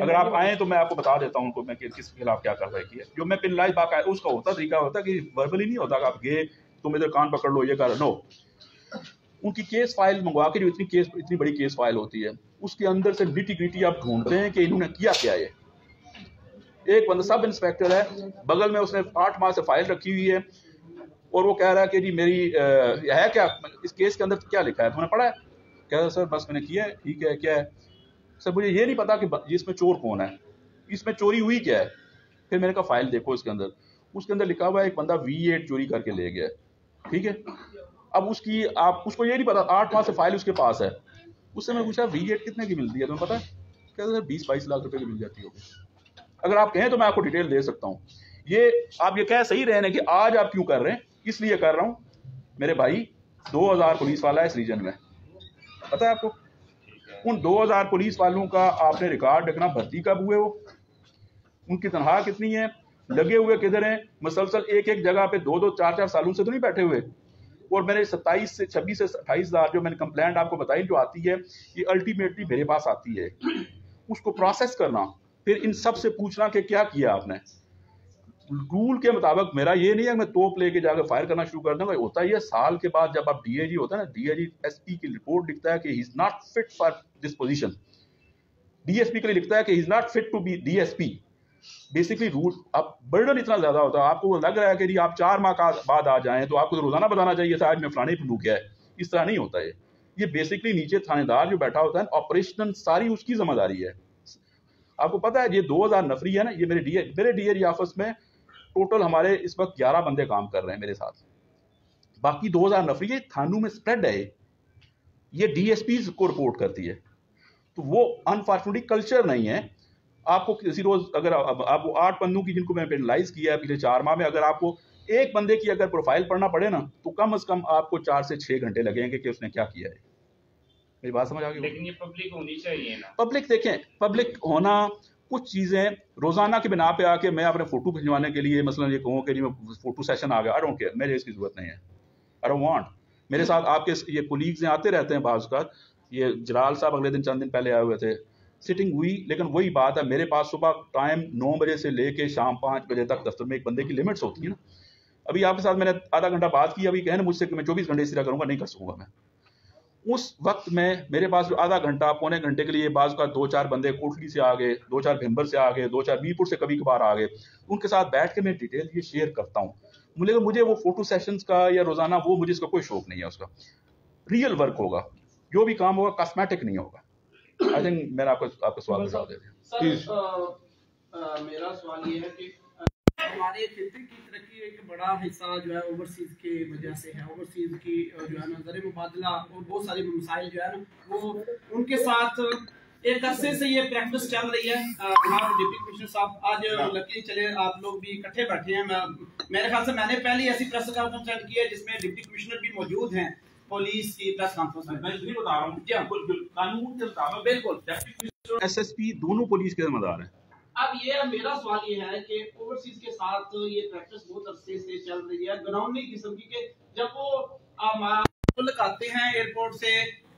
S1: अगर आप आए तो मैं आपको बता देता हूँ उनको मैं किसके खिलाफ क्या कार्रवाई की है। जो मैं पेनलाइज बाकायदा, उसका तरीका होता कि वर्बली नहीं होता कि आप गए तुम इधर कान पकड़ लो, ये कर नो। उनकी केस फाइल मंगवा के, जो इतनी बड़ी केस फाइल होती है, उसके अंदर से निटी ग्रिटी आप ढूंढते हैं कि इन्होंने किया क्या है। एक बंदा सब इंस्पेक्टर है, बगल में उसने 8 माह से फाइल रखी हुई है और वो कह रहा है कि जी मेरी है क्या, इस केस के अंदर क्या लिखा है, तुमने पढ़ा है? कह रहा सर बस मैंने किया है। ठीक है, क्या है? सर मुझे ये नहीं पता कि इसमें चोर कौन है, इसमें चोरी हुई क्या है। फिर मैंने कहा फाइल देखो, उसके अंदर लिखा हुआ है एक बंदा V8 चोरी करके ले गया। ठीक है, अब उसको ये नहीं पता, 8 माह से फाइल उसके पास है। उससे मैं पूछा V8 कितने की मिलती है, तुम्हें पता है? कहते सर 20-22 लाख रुपए की मिल जाती होगी। अगर आप कहें तो मैं आपको डिटेल दे सकता हूँ। ये आप ये कह सही रहे हैं कि आज आप क्यों कर रहे हैं, इसलिए कर रहा हूँ मेरे भाई 2000 पुलिस वाला है इस रीजन में, पता है आपको? उन 2000 पुलिस वालों का आपने रिकॉर्ड रखना, भर्ती कब हुए, वो उनकी तनख्वाह कितनी है, लगे हुए किधर हैं, मुसलसल एक जगह पे 2-2, 4-4 सालों से तो नहीं बैठे हुए। और मैंने 26 से 28 हज़ार जो मैंने कंप्लेंट आपको बताई जो आती है, ये अल्टीमेटली मेरे पास आती है, उसको प्रोसेस करना, फिर इन सब से पूछना कि क्या किया आपने। रूल के मुताबिक मेरा ये नहीं है मैं तोप लेके जाकर फायर करना शुरू कर दूंगा। होता ही है साल के बाद जब आप DIG होता है ना, DIG SP की रिपोर्ट लिखता है कि he is not fit for this position, DSP के लिए लिखता है कि he is not fit to be DSP। Basically rule अब बर्डन इतना ज्यादा होता है, आपको लग रहा है कि आप 4 माह का बाद आ जाएं तो आपको तो रोजाना बताना चाहिए था आज मैं फलाने पे गया है। इस तरह नहीं होता है। ये बेसिकली नीचे थानेदार जो बैठा होता है, ऑपरेशनल सारी उसकी जिम्मेदारी है। आपको पता है ये 2000 नफरी है ना, ये मेरे DIG ऑफिस में टोटल हमारे इस वक्त 11 बंदे काम कर रहे हैं मेरे साथ, बाकी 2000 नफरी ये थानों में स्प्रेड है, ये DSPs को रिपोर्ट करती है। तो वो अनफॉर्चुनेटली कल्चर नहीं है। आपको किसी रोज अगर आपको 8 बंदों की जिनको मैंने पेनलाइज किया है पिछले 4 माह में, अगर आपको एक बंदे की अगर प्रोफाइल पढ़ना पड़े ना तो कम से कम आपको 4 से 6 घंटे लगेंगे कि उसने क्या किया है। मेरी बात समझ आ गई? लेकिन ये पब्लिक होनी चाहिए ना। पब्लिक देखें, पब्लिक होना, कुछ चीजें रोजाना के बिना पे आके मैं अपने फोटो खिंचवाने के लिए मसलन ये कहूँ कि जी मैं फोटो सेशन आ गया, आई डोंट केयर, मेरे इसकी जरूरत नहीं है, आई डोंट वांट। मेरे साथ आपके ये कोलीग्स आते रहते हैं बाज़ का, ये जलाल साहब अगले दिन चंद दिन पहले आए हुए थे, सिटिंग हुई, लेकिन वही बात है मेरे पास सुबह टाइम 9 बजे से लेके शाम 5 बजे तक दफ्तर में एक बंदे की लिमिट्स होती है ना। अभी आपके साथ मैंने आधा घंटा बात की, अभी कहने मुझसे कि मैं 24 घंटे इस तरह करूँगा, नहीं कर सकूँगा मैं। उस वक्त में मेरे पास जो आधा घंटा पौने घंटे के लिए बाज़ का 2-4 बंदे कोटली से आ गए, 2-4 भिम्बर से आ गए, 2-4 बीरपुर से कभी कभार आ गए, उनके साथ बैठ के मैं डिटेल ये शेयर करता हूँ। मुझे वो फोटो सेशंस का या रोजाना वो मुझे इसका कोई शौक नहीं है। उसका रियल वर्क होगा, जो भी काम होगा कॉस्मेटिक नहीं होगा। आई थिंक मैंने आपका सवाल जवाब दे दिया।
S10: मेरा सवाल ये है कि हमारे क्षेत्र की तरक्की एक बड़ा हिस्सा जो है ओवरसीज के वजह से है। ओवरसीज की जो है ना ज़र मुबादला और बहुत सारे मसाइल जो है ना वो उनके साथ एक अरसे से ये प्रैक्टिस चल रही है। जनाब डिप्टी कमिश्नर साहब, आज लकी चले आप लोग भी इकट्ठे बैठे हैं। मेरे ख्याल से मैंने पहली ऐसी प्रेस कॉन्फ्रेंस अटेंड की है जिसमें डिप्टी कमिश्नर भी मौजूद हैं पुलिस की प्रेस कॉन्फ्रेंस में। मैं भी बता रहा हूँ कानून के मुताबिक बिल्कुल
S1: SSP दोनों पुलिस के जिम्मेदार हैं।
S10: अब ये मेरा सवाल ये है कि ओवरसीज के साथ ये प्रैक्टिस बहुत अरसे से चल रही है ग्राउंडी किस्म की, कि जब वो मुल्क आते हैं एयरपोर्ट से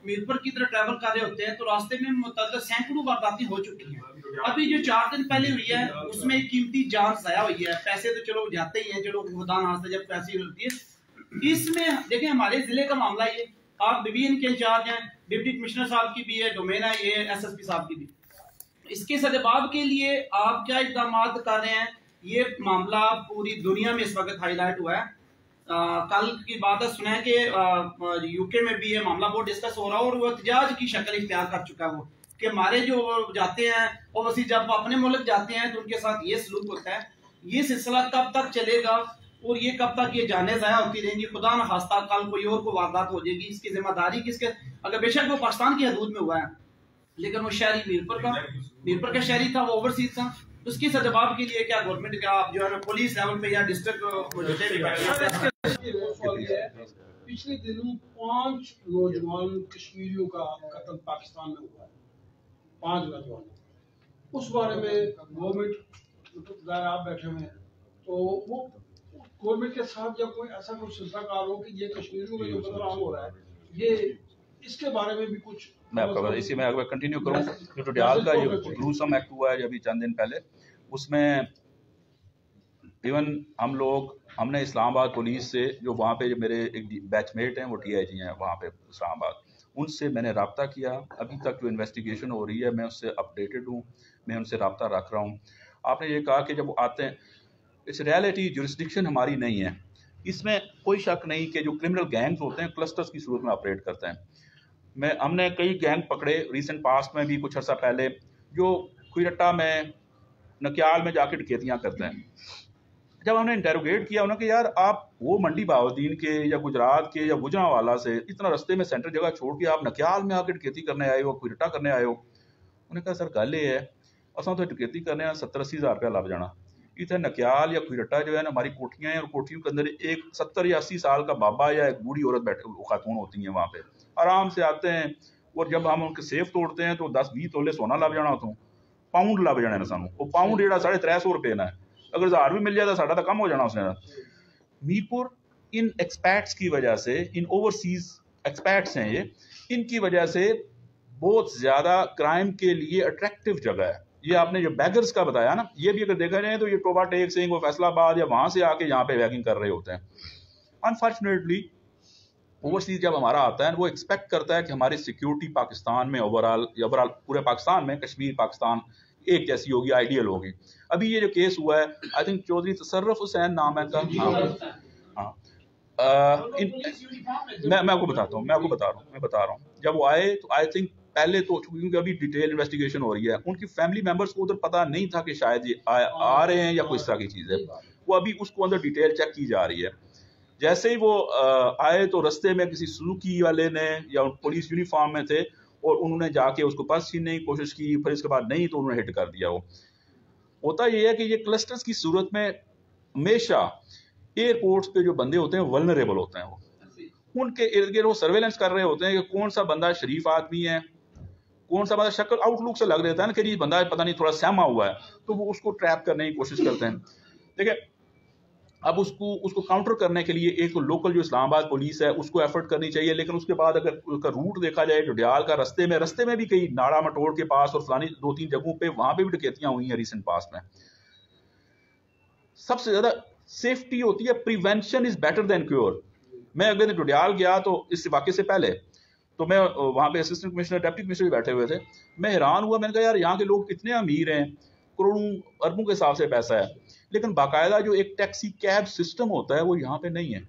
S10: मीरपुर की तरफ ट्रैवल कर रहे होते हैं तो रास्ते में मुतअद्दिद सैकड़ों वारदातें हो चुकी हैं। अभी जो 4 दिन पहले हुई है उसमें एक कीमती जान ज़ाया हुई है। पैसे तो चलो जाते ही हैं, चलो खुदा ना खास्ता जब पैसे होती है। इसमें देखिए हमारे जिले का मामला ये, आप डिवीजन के इंचार्ज हैं, डिप्टी कमिश्नर साहब की भी है डोमेन है, ये SSP साहब की भी। इसके सदबाब के लिए आप क्या इकदाम कर रहे हैं? ये मामला पूरी दुनिया में इस वक्त हाईलाइट हुआ है। कल की बात है, सुना है कि UK में भी ये मामला बहुत डिस्कस हो रहा है और वो एहतजाज की शक्ल इख्तियार कर चुका है। वो कि हमारे जो जाते हैं और वैसे जब अपने मुल्क जाते हैं तो उनके साथ ये सलूक होता है। ये सिलसिला कब तक चलेगा और ये कब तक ये जाने ज़ाया होती रहेंगी? खुदा न खास्ता कल कोई और को वारदात हो जाएगी, इसकी जिम्मेदारी किसके? अगर बेशक वो पाकिस्तान की हदूद में हुआ है लेकिन वो शहरी मीरपुर का शहरी था, वो ओवरसीज था, उसकी सजवाब के लिए क्या गवर्नमेंट का आप जो है पुलिस लेवल पे या डिस्ट्रिक्ट
S5: पिछले दिनों 5 नौजवान कश्मीरियों का कत्ल पाकिस्तान में हुआ है, 5 नौजवान। उस बारे में गवर्नमेंट आप बैठे हुए हैं तो वो गवर्नमेंट के साथ जब कोई ऐसा कुछ सिलसिलाकार हो कि ये कश्मीरियों में जो बदनाम हो रहा है, ये इसके बारे में भी कुछ
S1: मैं आपका बता, इसी में अगर कंटिन्यू करूँ जो टोडियाल का ये ग्रूसम एक्ट हुआ है अभी चंद दिन पहले, उसमें इवन हमने इस्लामाबाद पुलिस से, जो वहाँ पे जो मेरे एक बैचमेट हैं वो DIG हैं वहाँ पे इस्लामाबाद, उनसे मैंने रब्ता किया। अभी तक जो इन्वेस्टिगेशन हो रही है मैं उससे अपडेटेड हूँ, मैं उनसे रब्ता रख रहा हूँ। आपने ये कहा कि जब वो आते हैं, इस रियलिटी जुरिस्डिक्शन हमारी नहीं है, इसमें कोई शक नहीं कि जो क्रिमिनल गैंग्स होते हैं क्लस्टर्स की सूरत में ऑपरेट करते हैं। हमने कई गैंग पकड़े रिसेंट पास्ट में भी, कुछ अर्सा पहले, जो खुरट्टा में, नक्याल में जाके डकैतियाँ करते हैं। जब हमने इंटेरोगेट किया उन्होंने कि यार आप वो मंडी बहाउद्दीन के या गुजरात के या गुजरांवाला से इतना रास्ते में सेंटर जगह छोड़ के आप नक्याल में आके डकैती करने आए हो, खुरट्टा करने आए हो। उन्होंने कहा सर गल ये है, असा तो डकैती करने 70-80 हज़ार रुपया लग जाना, इतने नक्याल या खुरट्टा जो है ना, हमारी कोठियाँ हैं और कोठियों के अंदर एक 70 या 80 साल का बाबा या एक बूढ़ी औरत बैठे, खातून होती हैं वहाँ पे, आराम से आते हैं। और जब हम उनके सेफ तोड़ते हैं तो 10-20 तोले सोना लग जाना, उतों पाउंड लग जाने ना सानू, वो पाउंड जेड़ा 350 रुपये ना है, अगर 1000 भी मिल जाए तो साढ़ा तो कम हो जाना उसने। मीरपुर इन एक्सपैट्स की वजह से, इन ओवरसीज एक्सपैट्स हैं ये, इनकी वजह से बहुत ज़्यादा क्राइम के लिए अट्रैक्टिव जगह है। ये आपने जो बैगर्स का बताया ना, ये भी अगर देखा जाए तो ये टोबा टेक सिंह वो फैसलाबाद या वहाँ से आके यहाँ पे बैगिंग कर रहे होते हैं। अनफॉर्चुनेटली ओवरसीज जब हमारा आता है वो एक्सपेक्ट करता है कि हमारी सिक्योरिटी पाकिस्तान में ओवरऑल पूरे पाकिस्तान में, कश्मीर पाकिस्तान एक जैसी होगी, आइडियल होगी। अभी ये जो केस हुआ है, आई थिंक चौधरी तसर्रफ हुसैन नाम है का, मैं आपको बताता हूँ, मैं बता रहा हूँ। जब वो आए तो आई थिंक पहले तो, क्योंकि अभी डिटेल इन्वेस्टिगेशन हो रही है, उनकी फैमिली मेंबर्स को उधर पता नहीं था कि शायद ये आ रहे हैं या कोई इस तरह की चीज़ है। वो अभी उसको अंदर डिटेल चेक की जा रही है। जैसे ही वो आए तो रास्ते में किसी सुजुकी वाले ने, या पुलिस यूनिफॉर्म में थे, और उन्होंने जाके उसको पर्स छीनने की कोशिश की, फिर इसके बाद नहीं तो उन्होंने हिट कर दिया। वो होता ये है कि ये क्लस्टर्स की सूरत में हमेशा एयरपोर्ट्स पे जो बंदे होते हैं वल्नरेबल होते हैं, वो उनके इर्द गिर्द वो सर्वेलेंस कर रहे होते हैं कि कौन सा बंदा शरीफ आदमी है, कौन सा बंदा शक्ल आउटलुक से लग रहता है ना कि ये बंदा पता नहीं थोड़ा सहमा हुआ है, तो वो उसको ट्रैप करने की कोशिश करते हैं। देखिए अब उसको काउंटर करने के लिए एक तो लोकल जो इस्लामाबाद पुलिस है उसको एफर्ट करनी चाहिए, लेकिन उसके बाद अगर उसका रूट देखा जाए, डडियाल का रास्ते में भी कई नाड़ा मटोड़ के पास और फलानी 2-3 जगहों पे वहां पे भी डकैतियां हुई हैं रिसेंट पास्ट में। सबसे ज्यादा सेफ्टी होती है, prevention is better than cure. मैं अगर डडियाल गया तो इस वाक़े से पहले तो मैं वहां पे असिस्टेंट कमिश्नर, डिप्टी कमिश्नर भी बैठे हुए थे, मैं हैरान हुआ। मैंने कहा यार यहाँ के लोग कितने अमीर हैं, करोड़ों अरबों के हिसाब से पैसा है, लेकिन बाकायदा जो एक टैक्सी कैब सिस्टम होता है वो यहाँ पे नहीं है।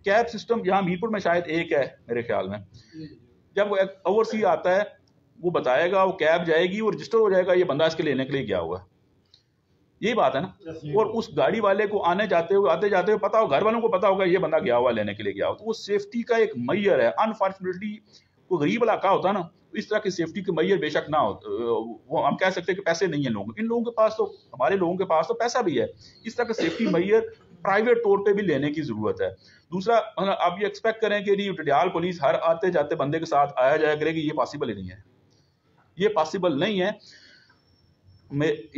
S1: कैब सिस्टम यहाँ मीरपुर में शायद एक है मेरे ख्याल में। जब वो ओवरसी आता है वो बताएगा, वो कैब जाएगी, वो रजिस्टर हो जाएगा, ये बंदा इसके लेने के लिए गया हुआ है। यही बात है ना। और उस गाड़ी वाले को आते जाते हुए पता हो, घर वालों को पता होगा ये बंदा गया हुआ लेने के लिए गया हुआ, तो वो सेफ्टी का एक मैयर है। अनफॉर्चुनेटली कोई गरीब इलाका होता ना, इस तरह की सेफ्टी के मैयर बेशक ना हो, वो हम कह सकते हैं कि पैसे नहीं है लोगों, इन लोगों के पास तो, हमारे लोगों के पास तो पैसा भी है, इस तरह का सेफ्टी मैयर प्राइवेट तौर पे भी लेने की जरूरत है। दूसरा, आप ये एक्सपेक्ट करें कि डडियाल पुलिस हर आते जाते बंदे के साथ आया जाया करेगी, ये पॉसिबल ही नहीं है, ये पॉसिबल नहीं है।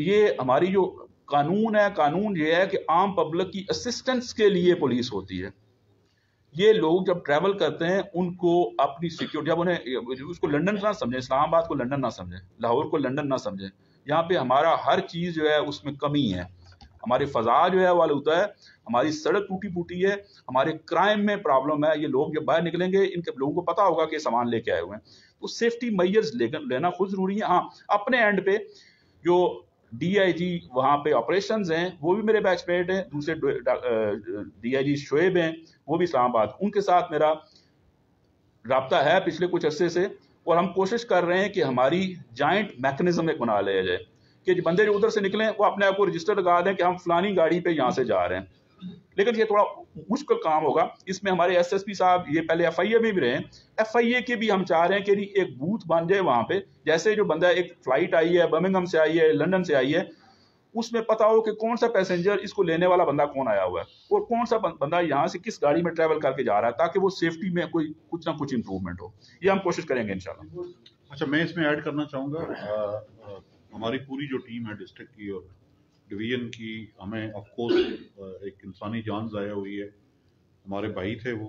S1: ये हमारी जो कानून है, कानून ये है कि आम पब्लिक की असिस्टेंस के लिए पुलिस होती है। ये लोग जब ट्रैवल करते हैं उनको अपनी सिक्योरिटी, जब उन्हें उसको लंदन ना समझे, इस्लामाबाद को लंदन ना समझे, लाहौर को लंदन ना समझे, यहाँ पे हमारा हर चीज़ जो है उसमें कमी है। हमारी फ़ज़ा जो है वो आलूदा है, हमारी सड़क टूटी फूटी है, हमारे क्राइम में प्रॉब्लम है। ये लोग जब बाहर निकलेंगे इनके लोगों को पता होगा कि सामान लेके आए हुए हैं, तो सेफ्टी मेजर्स लेना खुद ज़रूरी है। हाँ, अपने एंड पे जो DIG वहाँ पे ऑपरेशंस हैं वो भी मेरे बैचमेट हैं, दूसरे DIG शोएब हैं वो भी इस्लामाबाद, उनके साथ मेरा राब्ता है पिछले कुछ अरसे से, और हम कोशिश कर रहे हैं कि हमारी जॉइंट मैकेनिज्म एक बना लिया जाए कि बंदे जो उधर से निकलें वो अपने आप को रजिस्टर लगा दें कि हम फलानी गाड़ी पे यहाँ से जा रहे हैं। लेकिन ये थोड़ा मुश्किल काम होगा। इसमें हमारे SSP साहब ये पहले FIA में भी रहे, FIA के भी हम चाह रहे हैं कि एक बूथ बन जाए वहाँ पे, जैसे जो बंदा एक फ्लाइट आई है, बर्मिंघम से आई है, लंदन से आई है, उसमें पता हो कि कौन सा पैसेंजर, इसको लेने वाला बंदा कौन आया हुआ है और कौन सा बंदा यहाँ से किस गाड़ी में ट्रैवल करके जा रहा है, ताकि वो सेफ्टी में कोई कुछ ना कुछ इंप्रूवमेंट हो। ये हम कोशिश करेंगे इंशाल्लाह।
S3: अच्छा, मैं इसमें ऐड करना चाहूँगा, हमारी पूरी जो टीम है डिस्ट्रिक्ट की और डिवीज़न की, हमें ऑफकोर्स एक इंसानी जान ज़ाया हुई है, हमारे भाई थे वो,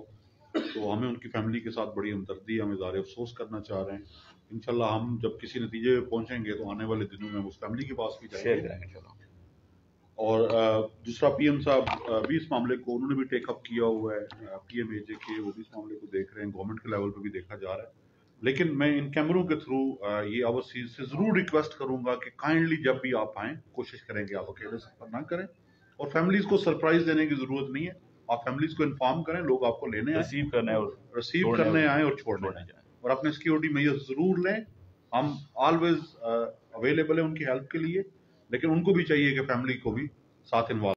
S3: तो हमें उनकी फैमिली के साथ बड़ी हमदर्दी, हम इज़हार अफसोस करना चाह रहे हैं। इंशाल्लाह हम जब किसी नतीजे पे पहुंचेंगे तो आने वाले दिनों में उस फैमिली के पास भी जाएंगे और दूसरा पीएम साहब भी इस मामले को उन्होंने भी टेकअप किया हुआ है, पीएमएजे के वो भी इस मामले को देख रहे हैं, गवर्नमेंट के लेवल पे भी देखा जा रहा है। लेकिन मैं इन कैमरों के थ्रू ये ओवरसीज से जरूर रिक्वेस्ट करूंगा कि काइंडली जब भी आप आएँ कोशिश करेंगे आप अकेले सफर ना करें, और फैमिलीज को सरप्राइज देने की जरूरत नहीं है, आप फैमिलीज को इन्फॉर्म करें, लोग आपको लेने आए, रिसीव करने आए और छोड़ने जाए, और अपने सिक्योरिटी मेजर्स जरूर लें। हम ऑलवेज अवेलेबल है उनकी हेल्प के लिए, लेकिन उनको भी चाहिए कि फैमिली को भी साथ इन्वॉल्व